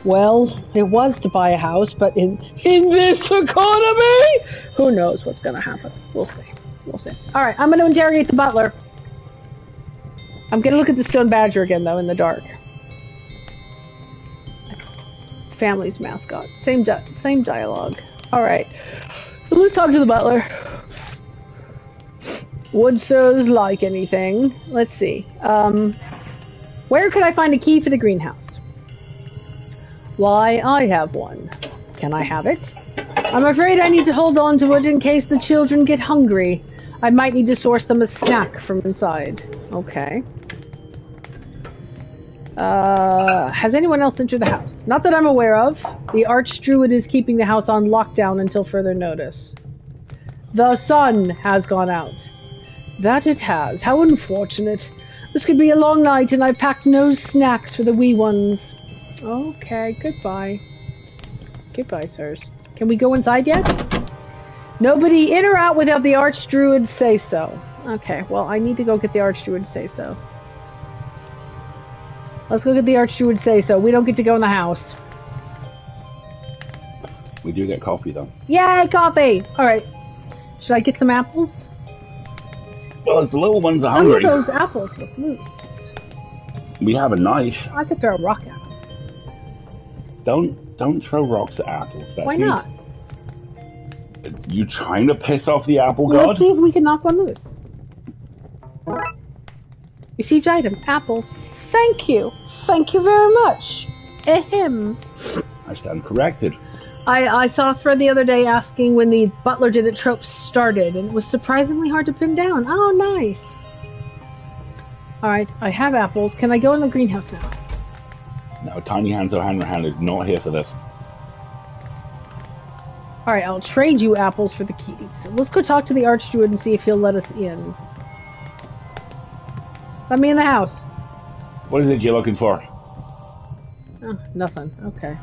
Well, it was to buy a house, but in this economy, who knows what's going to happen. We'll see. We'll see. Alright, I'm going to interrogate the butler. I'm going to look at the stone badger again, though, in the dark. Family's mascot. Same dialogue. Alright. Let's talk to the butler. Would sirs like anything? Let's see. Where could I find a key for the greenhouse? Why, I have one. Can I have it? I'm afraid I need to hold on to it in case the children get hungry. I might need to source them a snack from inside. Okay. Has anyone else entered the house? Not that I'm aware of. The Archdruid is keeping the house on lockdown until further notice. The sun has gone out. That it has. How unfortunate. This could be a long night, and I've packed no snacks for the wee ones. Okay, goodbye. Goodbye, sirs. Can we go inside yet? Nobody in or out without the Archdruid say so. Okay, well, I need to go get the Archdruid say so. Let's go get the Archdruid say so. We don't get to go in the house. We do get coffee, though. Yay, coffee! Alright. Should I get some apples? Well, if the little ones are hungry... Some of those apples look loose. We have a knife. I could throw a rock at them. Don't throw rocks at apples. That's Why not? You trying to piss off the apple god? Let's see if we can knock one loose. Received item. Apples. Thank you. Thank you very much. Ahem. I stand corrected. I saw a thread the other day asking when the Butler Did It trope started, and it was surprisingly hard to pin down. Oh, nice. Alright, I have apples. Can I go in the greenhouse now? No, Tiny Hands O'Hanrahan is not here for this. Alright, I'll trade you apples for the keys. So let's go talk to the Archdruid and see if he'll let us in. Let me in the house. What is it you're looking for? Oh, nothing. Okay.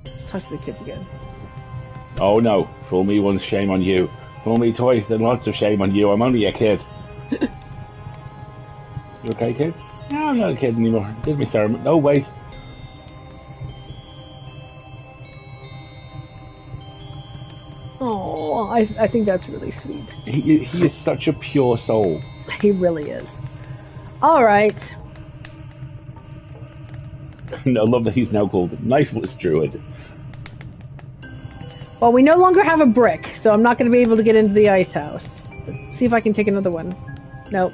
Let's talk to the kids again. Oh no, fool me once, shame on you. Fool me twice, then lots of shame on you. I'm only a kid. You okay, kid? No, I'm not a kid anymore. Give me sermon. No, wait. Oh, I think that's really sweet. He is such a pure soul. He really is. Alright. I love that he's now called Knifeless Druid. Well, we no longer have a brick, so I'm not going to be able to get into the ice house. Let's see if I can take another one. Nope.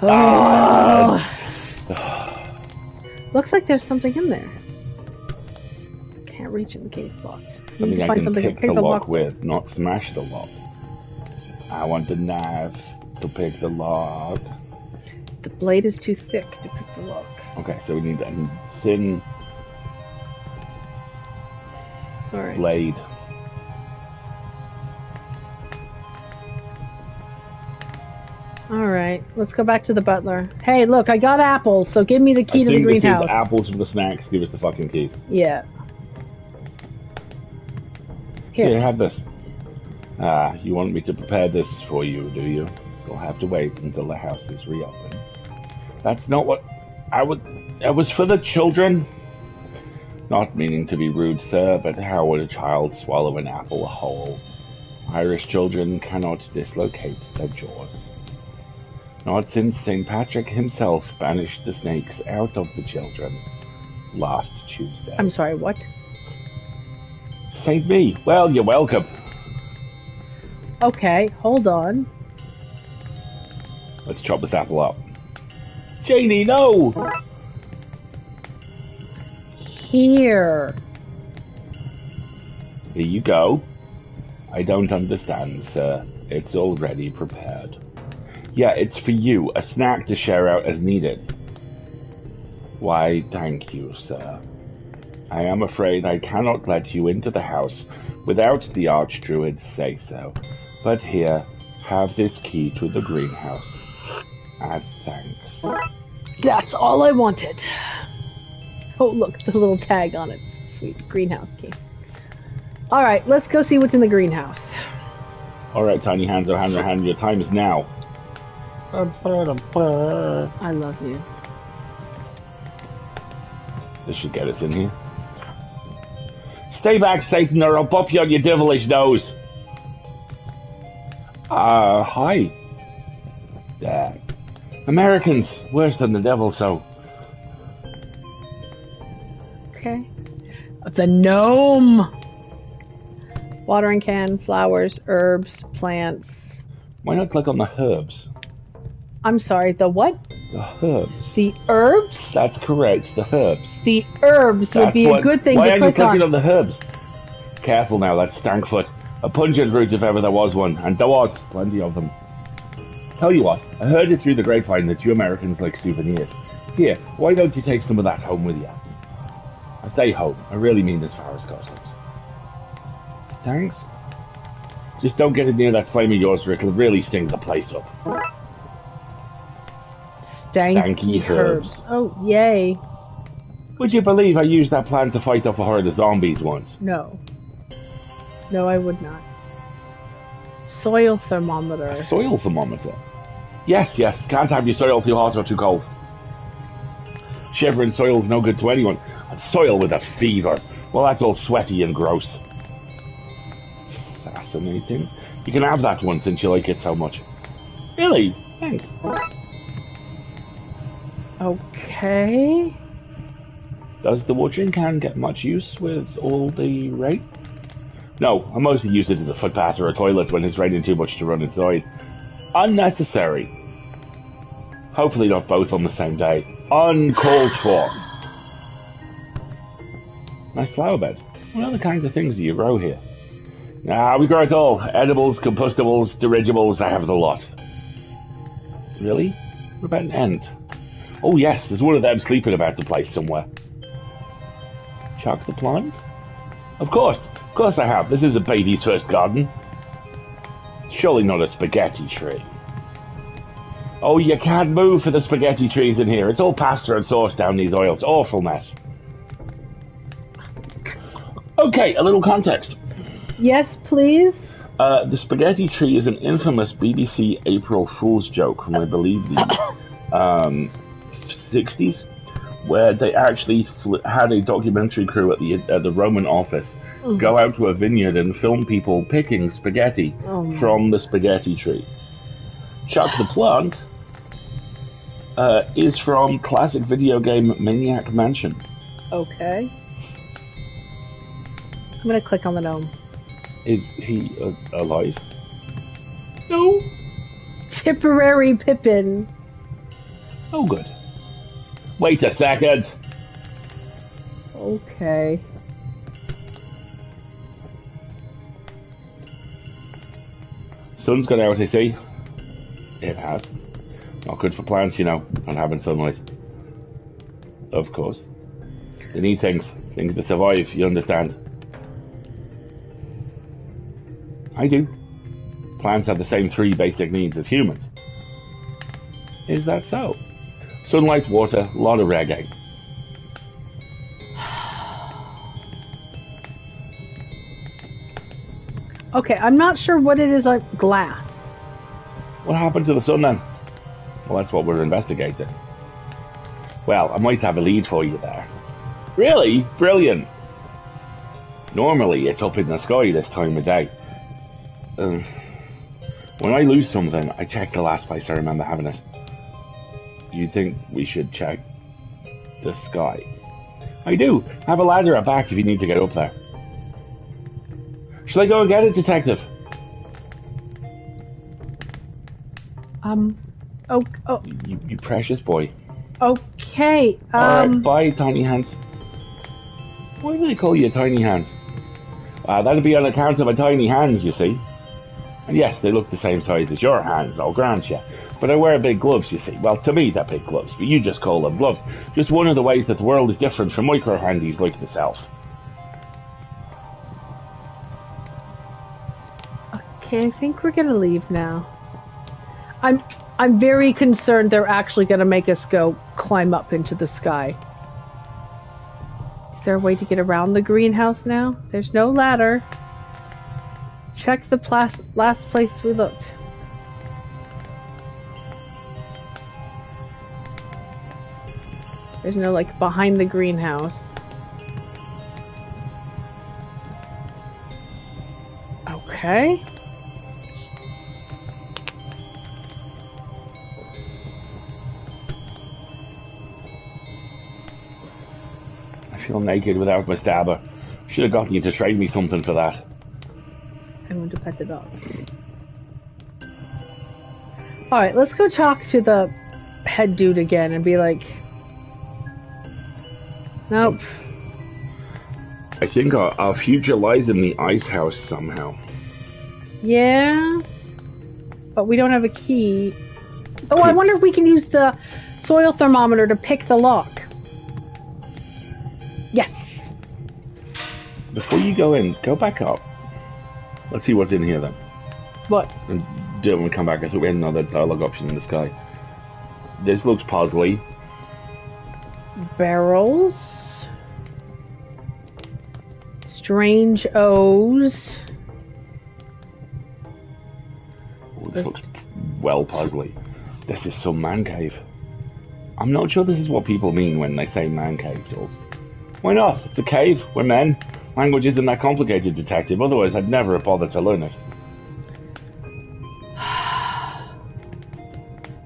Oh. Looks like there's something in there. Can't reach it, the gate's locked. Something I can pick the lock with, not smash the lock. I want the knife to pick the lock. The blade is too thick to pick the lock. Okay, so we need a thin blade. Alright, let's go back to the butler. Hey, look, I got apples, so give me the key to the greenhouse. This is apples for the snacks, give us the fucking keys. Yeah. Here, have this. You want me to prepare this for you, do you? You'll have to wait until the house is reopened. That's not what it was for the children. Not meaning to be rude, sir, but how would a child swallow an apple whole? Irish children cannot dislocate their jaws. Not since St. Patrick himself banished the snakes out of the children last Tuesday. I'm sorry, what? Save me. Well, you're welcome. Okay, hold on. Let's chop this apple up. Janie, no! Here. Here you go. I don't understand, sir. It's already prepared. Yeah, it's for you. A snack to share out as needed. Why, thank you, sir. I am afraid I cannot let you into the house without the archdruid's say-so. But here, have this key to the greenhouse, as thanks. That's all I wanted. Oh, look, the little tag on it. Sweet, greenhouse key. Alright, let's go see what's in the greenhouse. Alright, Tiny Hands, O'Hanrahan, your time is now. I love you. This should get us in here. Stay back, Satan, or I'll pop you on your devilish nose. Hi. Americans, worse than the devil, so. Okay. The gnome! Watering can, flowers, herbs, plants. Why not click on the herbs? I'm sorry, the what? The herbs. The herbs? That's correct, the herbs. The herbs would be a good thing to click on. Why aren't you clicking on the herbs? Careful now, that's Stankfoot. A pungent root if ever there was one, and there was plenty of them. Tell you what, I heard it through the grapevine that you Americans like souvenirs. Here, why don't you take some of that home with you? I stay home, I really mean as far as costumes. Thanks. Just don't get it near that flame of yours or it'll really sting the place up. Stanky herbs. Oh, yay. Would you believe I used that plant to fight off a horde of zombies once? No. No, I would not. Soil thermometer. A soil thermometer? Yes. Can't have your soil too hot or too cold. Shivering soil's no good to anyone. And soil with a fever, well, that's all sweaty and gross. Fascinating. You can have that one since you like it so much. Really? Thanks. Okay. Does the watering can get much use with all the rain? No, I mostly use it as a footpath or a toilet when it's raining too much to run inside. Unnecessary. Hopefully not both on the same day. Uncalled for. Nice flower bed. What other kinds of things do you grow here? We grow it all. Edibles, compostables, dirigibles, I have the lot. Really? What about an ant? Oh yes, there's one of them sleeping about the place somewhere. Chuck the plant? Of course I have. This is a baby's first garden. Surely not a spaghetti tree. Oh, you can't move for the spaghetti trees in here. It's all pasta and sauce down these oils. Awful mess. Okay, a little context. Yes, please. The spaghetti tree is an infamous BBC April Fool's joke from, I believe, the 60s, where they actually had a documentary crew at the Roman office go out to a vineyard and film people picking spaghetti from the spaghetti tree. Chuck the Plant is from classic video game Maniac Mansion. Okay. I'm gonna click on the gnome. Is he alive? No. Tipperary Pippin. Oh, good. Wait a second. Okay. Sun's gone out, I see. It has. Not good for plants, you know, not having sunlight. Of course. They need things to survive, you understand. I do. Plants have the same 3 basic needs as humans. Is that so? Sunlight, water, a lot of reggae. Okay, I'm not sure what it is like glass. What happened to the sun then? Well, that's what we're investigating. Well, I might have a lead for you there. Really? Brilliant. Normally, it's up in the sky this time of day. When I lose something, I check the last place I remember having it. You think we should check the sky? I do. Have a ladder at back if you need to get up there. Shall I go and get it, Detective? Oh. You precious boy. Okay. Alright, bye, Tiny Hands. Why do they call you Tiny Hands? That'd be on account of my tiny hands, you see. And yes, they look the same size as your hands, I'll grant you. But I wear big gloves, you see. Well, to me, they're big gloves, but you just call them gloves. Just one of the ways that the world is different from micro-handies like myself. Okay, I think we're gonna leave now. I'm very concerned they're actually gonna make us go climb up into the sky. Is there a way to get around the greenhouse now? There's no ladder. Check the last place we looked. There's no, like, behind the greenhouse. Okay. I feel naked without my stabber. Should have gotten you to trade me something for that. I want to pet the dog. Alright, let's go talk to the head dude again and be like... Nope. I think our future lies in the ice house somehow. Yeah? But we don't have a key. Oh, I wonder if we can use the soil thermometer to pick the lock. Yes. Before you go in, go back up. Let's see what's in here then. What? And do it when we come back. I thought we had another dialogue option in the sky. This looks puzzly. Barrels. Strange O's. Oh, this looks well puzzly. This is some man cave. I'm not sure this is what people mean when they say man cave, Jules. Why not? It's a cave. We're men. Language isn't that complicated, detective. Otherwise, I'd never have bothered to learn it.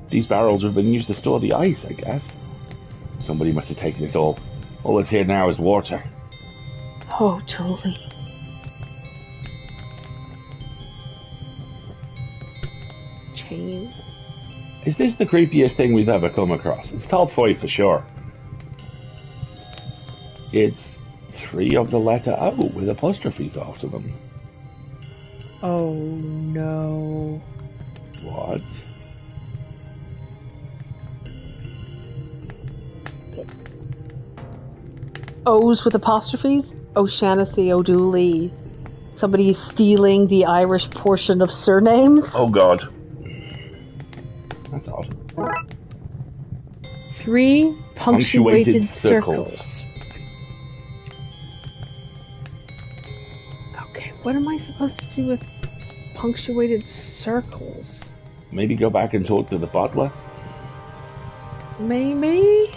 These barrels have been used to store the ice, I guess. Somebody must have taken it all. All that's here now is water. Oh, Dooley. Chain. Is this the creepiest thing we've ever come across? It's top 5 for sure. It's 3 of the letter O with apostrophes after them. Oh no. What? O's with apostrophes? O'Shaughnessy, O'Dooley. Somebody stealing the Irish portion of surnames? Oh god. That's odd. 3 punctuated circles. Okay, what am I supposed to do with punctuated circles? Maybe go back and talk to the butler? Maybe?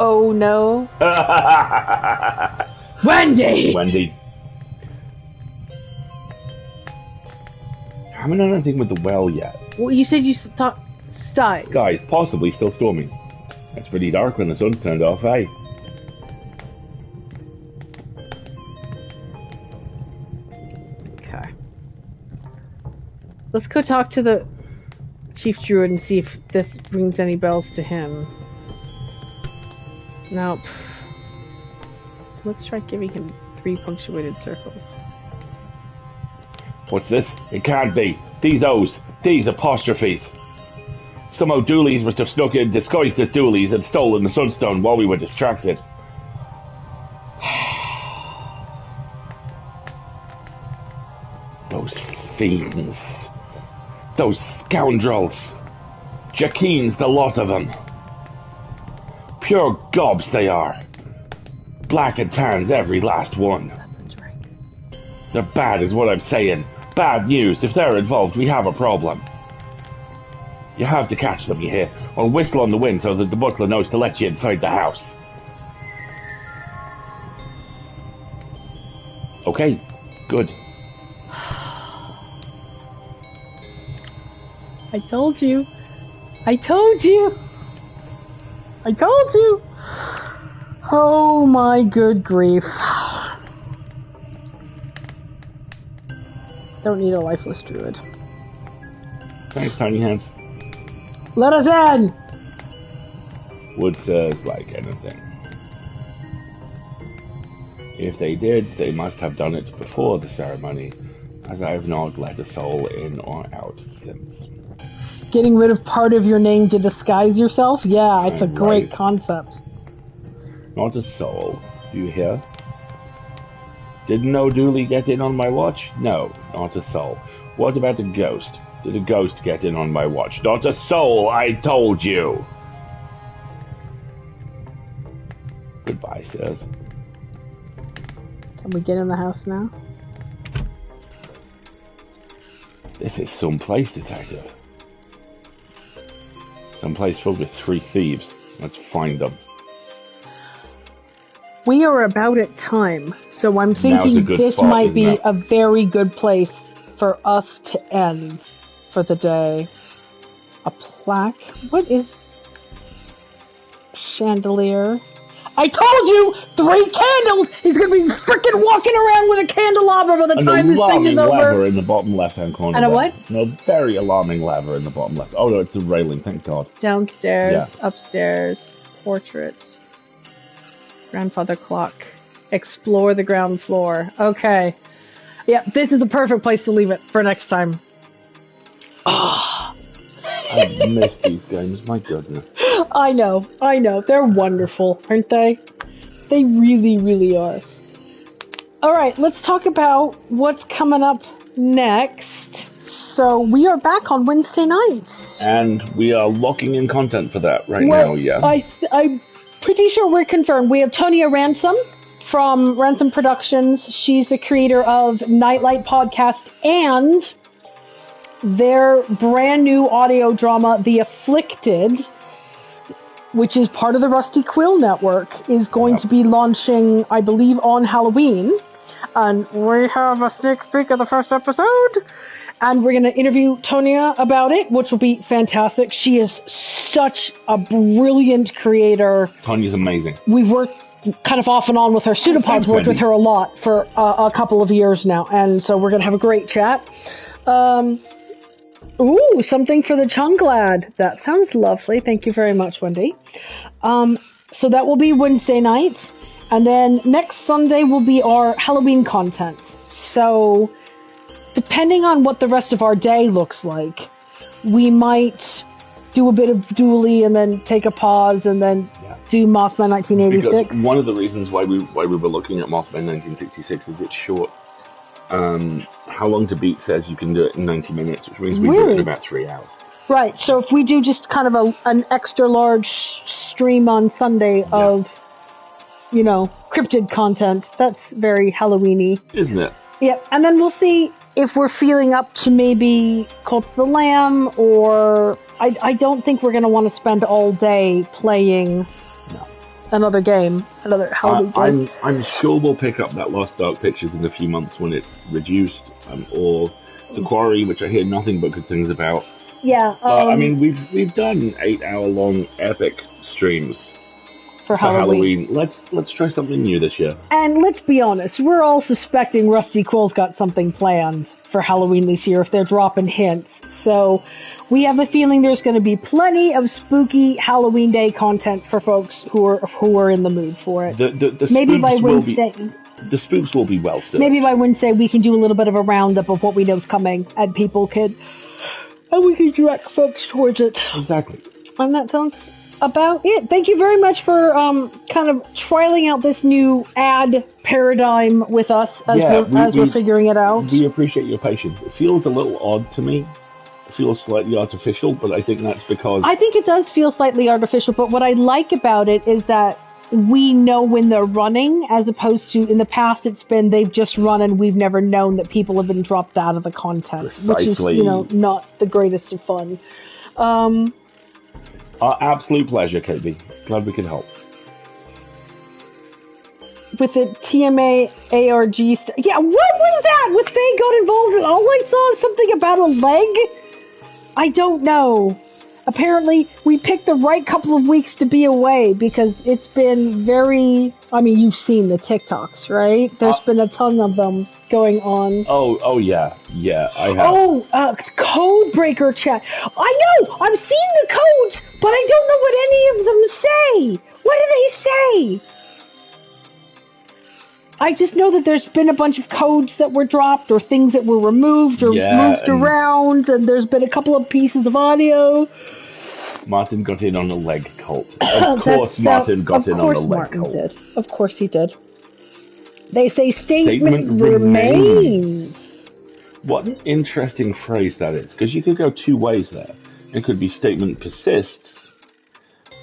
Oh no. Wendy! Wendy. I haven't done anything with the well yet. Well, you said you thought skies. Guys, possibly still storming. It's pretty dark when the sun's turned off, eh? Okay. Let's go talk to the Chief Druid and see if this rings any bells to him. Nope. Let's try giving him 3 punctuated circles. What's this? It can't be. These O's, these apostrophes. Some O'Dooleys must have snuck in disguised as Dooleys and stolen the Sunstone while we were distracted. Those fiends. Those scoundrels. Jakeens, the lot of them. Pure gobs they are. Black and tans, every last one. They're bad is what I'm saying. Bad news. If they're involved, we have a problem. You have to catch them, you hear? Or whistle on the wind so that the butler knows to let you inside the house. Okay, good. I told you. I told you. I told you. Oh my good grief. Don't need a lifeless druid. Thanks, Tiny Hands. Let us in! Wood says like anything. If they did, they must have done it before the ceremony, as I have not let a soul in or out since. Getting rid of part of your name to disguise yourself? Yeah, it's a great Right. concept. Not a soul, Do you hear? Didn't know Dooley get in on my watch? No, not a soul. What about a ghost? Did a ghost get in on my watch? Not a soul, I told you! Goodbye, sirs. Can we get in the house now? This is some place, Detective. Some place filled with 3 thieves. Let's find them. We are about at time, so I'm Now's a thinking good this spot, might isn't be it? a very good place for us to end for the day. A plaque? What is... Chandelier? I told you! 3 candles! He's gonna be freaking walking around with a candelabra by the time this thing is An alarming lever over. in the bottom left-hand corner. And a there. what? No, very alarming lever in the bottom left. Oh no, it's a railing, thank God. Downstairs, Yeah. upstairs, portrait, grandfather clock, explore the ground floor. Okay. Yeah, this is the perfect place to leave it for next time. I miss these games, my goodness. I know. They're wonderful, aren't they? They really, really are. Alright, let's talk about what's coming up next. So, we are back on Wednesday nights. And we are locking in content for that now, yeah. I'm pretty sure we're confirmed. We have Tonya Ransom from Ransom Productions. She's the creator of Nightlight Podcast and their brand new audio drama, The Afflicted, which is part of the Rusty Quill Network, is going to be launching, I believe, on Halloween. And we have a sneak peek of the first episode. And we're going to interview Tonya about it, which will be fantastic. She is such a brilliant creator. Tonya's amazing. We've worked kind of off and on with her. Pseudopod's worked with her a lot for a couple of years now. And so we're going to have a great chat. Ooh, something for the Chunglad. That sounds lovely. Thank you very much, Wendy. So that will be Wednesday night. And then next Sunday will be our Halloween content. So, depending on what the rest of our day looks like, we might do a bit of Dooley and then take a pause and then do Mothman 1986. Because one of the reasons why we were looking at Mothman 1966 is it's short. How Long to Beat says you can do it in 90 minutes, which means we do it in about 3 hours. Right, so if we do just kind of an extra large stream on Sunday of, cryptid content, that's very Halloween-y. Isn't it? Yeah, and then we'll see if we're feeling up to maybe Cult of the Lamb, or I don't think we're going to want to spend all day playing another game, another Halloween game. I'm sure we'll pick up that Lost Dark Pictures in a few months when it's reduced, or The Quarry, which I hear nothing but good things about. Yeah. I mean, we've done 8-hour-long epic streams for Halloween. Let's try something new this year. And let's be honest, we're all suspecting Rusty Quill's got something planned for Halloween this year if they're dropping hints. So we have a feeling there's going to be plenty of spooky Halloween Day content for folks who are in the mood for it. Maybe by Wednesday. The spooks will be well served. Maybe by Wednesday we can do a little bit of a roundup of what we know is coming, and we can direct folks towards it. Exactly. And that sounds about it. Thank you very much for kind of trialing out this new ad paradigm with us as we're figuring it out. We appreciate your patience. It feels a little odd to me. It feels slightly artificial, but I think that's because... I think it does feel slightly artificial, but what I like about it is that we know when they're running, as opposed to in the past it's been they've just run and we've never known that people have been dropped out of the content. Precisely. Which is, not the greatest of fun. Our absolute pleasure, KB. Glad we could help. With the TMA ARG yeah, what was that? With Faye got involved and all I saw is something about a leg? I don't know. Apparently, we picked the right couple of weeks to be away because it's been very... I mean, you've seen the TikToks, right? There's been a ton of them going on. Oh yeah. Yeah, I have. Oh, code breaker chat. I know! I've seen the codes, but I don't know what any of them say! What do they say? I just know that there's been a bunch of codes that were dropped, or things that were removed, or moved around, and there's been a couple of pieces of audio. Martin got in on a leg cult. Of course Martin got in on a leg cult. Did. Of course he did. They say Statement remains. What an interesting phrase that is, because you could go two ways there. It could be statement persists,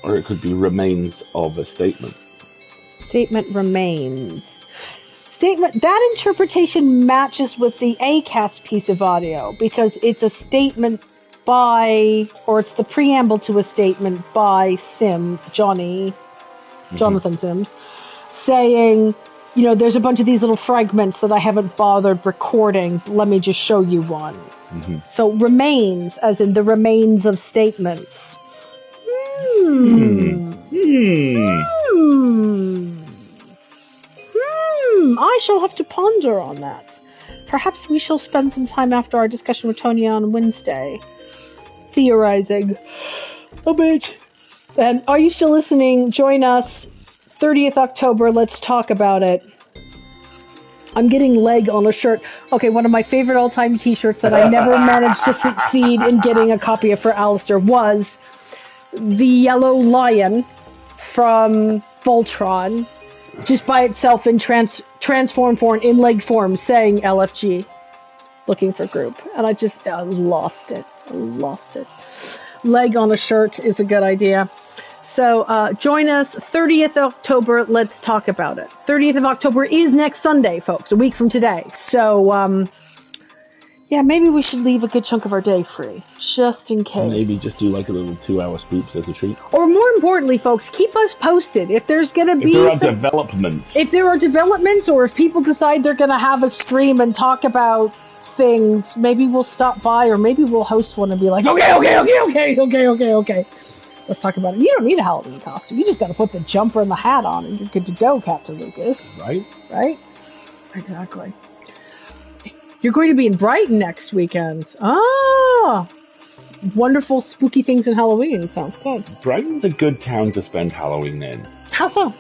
or it could be remains of a statement. Statement remains. Statement, that interpretation matches with the ACAST piece of audio, because it's a statement by, or it's the preamble to a statement by Jonathan Sims, saying, you know, there's a bunch of these little fragments that I haven't bothered recording. Let me just show you one. Mm-hmm. So remains, as in the remains of statements. I shall have to ponder on that. Perhaps we shall spend some time after our discussion with Tony on Wednesday, theorizing a bit. And are you still listening? Join us 30th October. Let's talk about it. I'm getting leg on a shirt. Okay, one of my favorite all-time t-shirts that I never managed to succeed in getting a copy of for Alistair was the yellow lion from Voltron, just by itself in transform form, in leg form, saying LFG, looking for group. And I lost it. Leg on a shirt is a good idea. So join us 30th October. Let's talk about it. 30th of October is next Sunday, folks, a week from today. So, yeah, maybe we should leave a good chunk of our day free, just in case. Maybe just do like a little 2-hour spoops as a treat. Or more importantly, folks, keep us posted. If there's going to be developments. If there are developments, or if people decide they're going to have a stream and talk about things, maybe we'll stop by, or maybe we'll host one and be like, okay. Let's talk about it. You don't need a Halloween costume. You just got to put the jumper and the hat on, and you're good to go, Captain Lucas. Right? Exactly. You're going to be in Brighton next weekend. Ah! Wonderful spooky things in Halloween. Sounds good. Brighton's a good town to spend Halloween in. How so?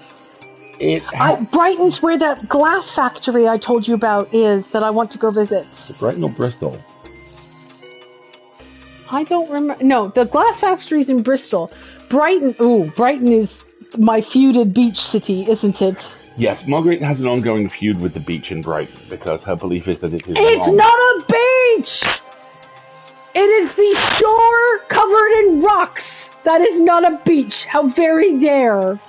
Brighton's where that glass factory I told you about is, that I want to go visit. Brighton or Bristol? I don't remember. No, the glass factory's in Bristol. Brighton is my feuded beach city, isn't it? Yes, Margaret has an ongoing feud with the beach in Brighton, because her belief is that it is It's not a beach! It is the shore covered in rocks. That is not a beach. How very dare.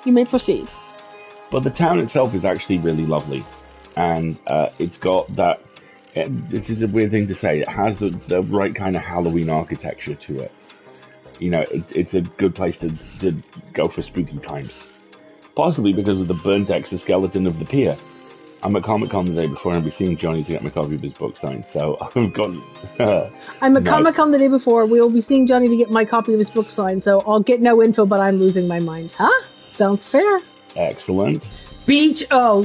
You may proceed. But the town itself is actually really lovely. And it's got that... This is a weird thing to say. It has the right kind of Halloween architecture to it. You know, it's a good place to go for spooky times. Possibly because of the burnt exoskeleton of the pier. I'm at Comic-Con the day before, and I'll be seeing Johnny to get my copy of his book signed, so I've got... I'm at Comic-Con the day before. We will be seeing Johnny to get my copy of his book signed, so I'll get no info, but I'm losing my mind. Huh? Sounds fair. Excellent. Beach... Oh...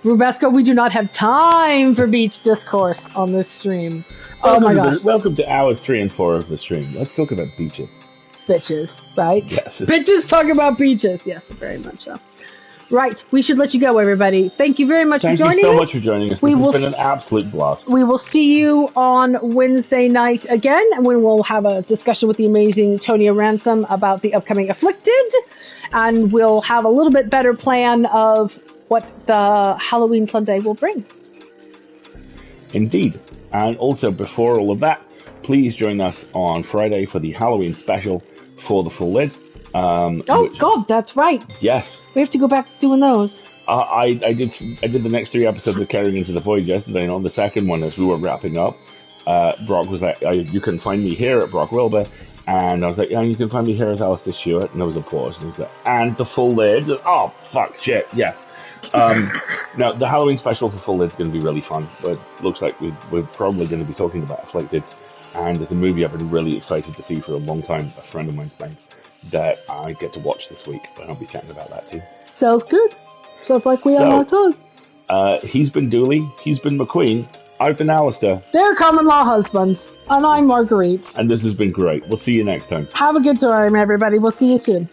Rubesco, we do not have time for beach discourse on this stream. Oh my gosh. Welcome to hours 3 and 4 of the stream. Let's talk about beaches. Bitches, right? Yes. Bitches talk about beaches. Yes, very much so. Right, we should let you go, everybody. Thank you very much for joining us. Thank you so much for joining us. This has been an absolute blast. We will see you on Wednesday night again, when we'll have a discussion with the amazing Tonya Ransom about the upcoming Afflicted, and we'll have a little bit better plan of what the Halloween Sunday will bring. Indeed. And also, before all of that, please join us on Friday for the Halloween special for the full lid. God, that's right. Yes. We have to go back to doing those. I did the next 3 episodes of Carrying Into the Void yesterday, and on the second one, as we were wrapping up, Brock was like, you can find me here at Brock Wilbur. And I was like, yeah, you can find me here as Alistair Stewart. And there was a pause. And he was like, and the full lid. Oh, fuck, shit, yes. Now, the Halloween special for full lid is going to be really fun, but looks like we're probably going to be talking about Afflicted, and it's a movie I've been really excited to see for a long time. A friend of mine's playing that I get to watch this week, and I'll be chatting about that too. Sounds good. Sounds like we have our time. He's been Dooley, he's been McQueen, I've been Alistair. They're common law husbands, and I'm Marguerite. And this has been great. We'll see you next time. Have a good time, everybody. We'll see you soon.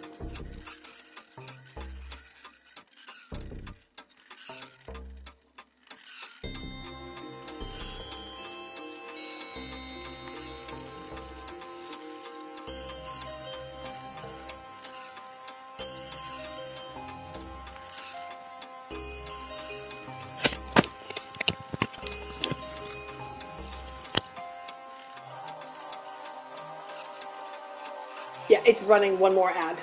it's running one more ad.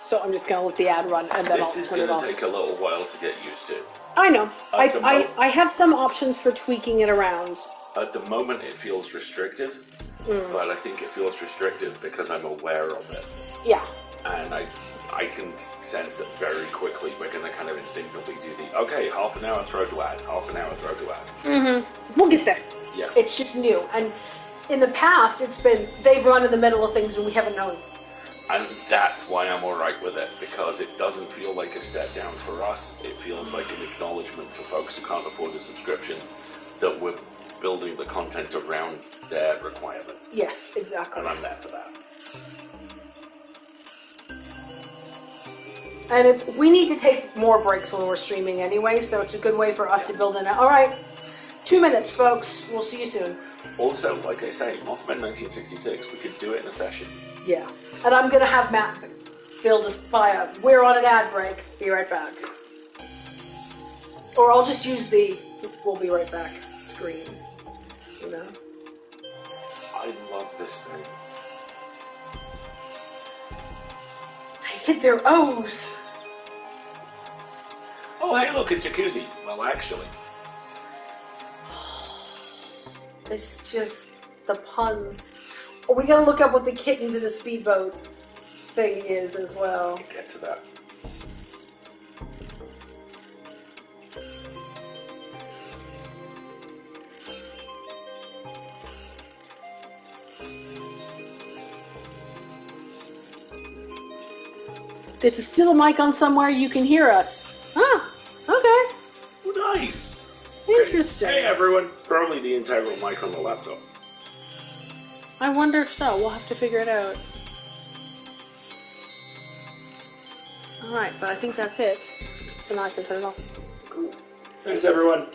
So I'm just going to let the ad run, and then I'll turn it off. This is going to take a little while to get used to. I know. I have some options for tweaking it around. At the moment, it feels restrictive, but I think it feels restrictive because I'm aware of it. Yeah. And I can sense that very quickly we're going to kind of instinctively do okay, half an hour throw to ad, half an hour throw to ad. Mm-hmm. We'll get there. Yeah. It's just new. And in the past, they've run in the middle of things and we haven't known. And that's why I'm alright with it, because it doesn't feel like a step down for us. It feels like an acknowledgement for folks who can't afford a subscription that we're building the content around their requirements. Yes, exactly. And I'm there for that. And we need to take more breaks when we're streaming anyway, so it's a good way for us to build in it. All right, 2 minutes, folks. We'll see you soon. Also, like I say, Mothman 1966, we could do it in a session. Yeah. And I'm going to have Matt build us we're on an ad break. Be right back. Or I'll just use the we'll be right back screen. You know? I love this thing. They hit their O's. Oh, hey, look, a jacuzzi. Well, actually. It's just the puns. Oh, we gotta look up what the kittens in a speedboat thing is as well. We'll get to that. There's still a mic on somewhere you can hear us. Ah, okay. Oh, nice. Interesting. Hey, everyone. Probably the integral mic on the laptop. I wonder if so. We'll have to figure it out. Alright, but I think that's it. So now I can turn it off. Cool. Thanks, everyone.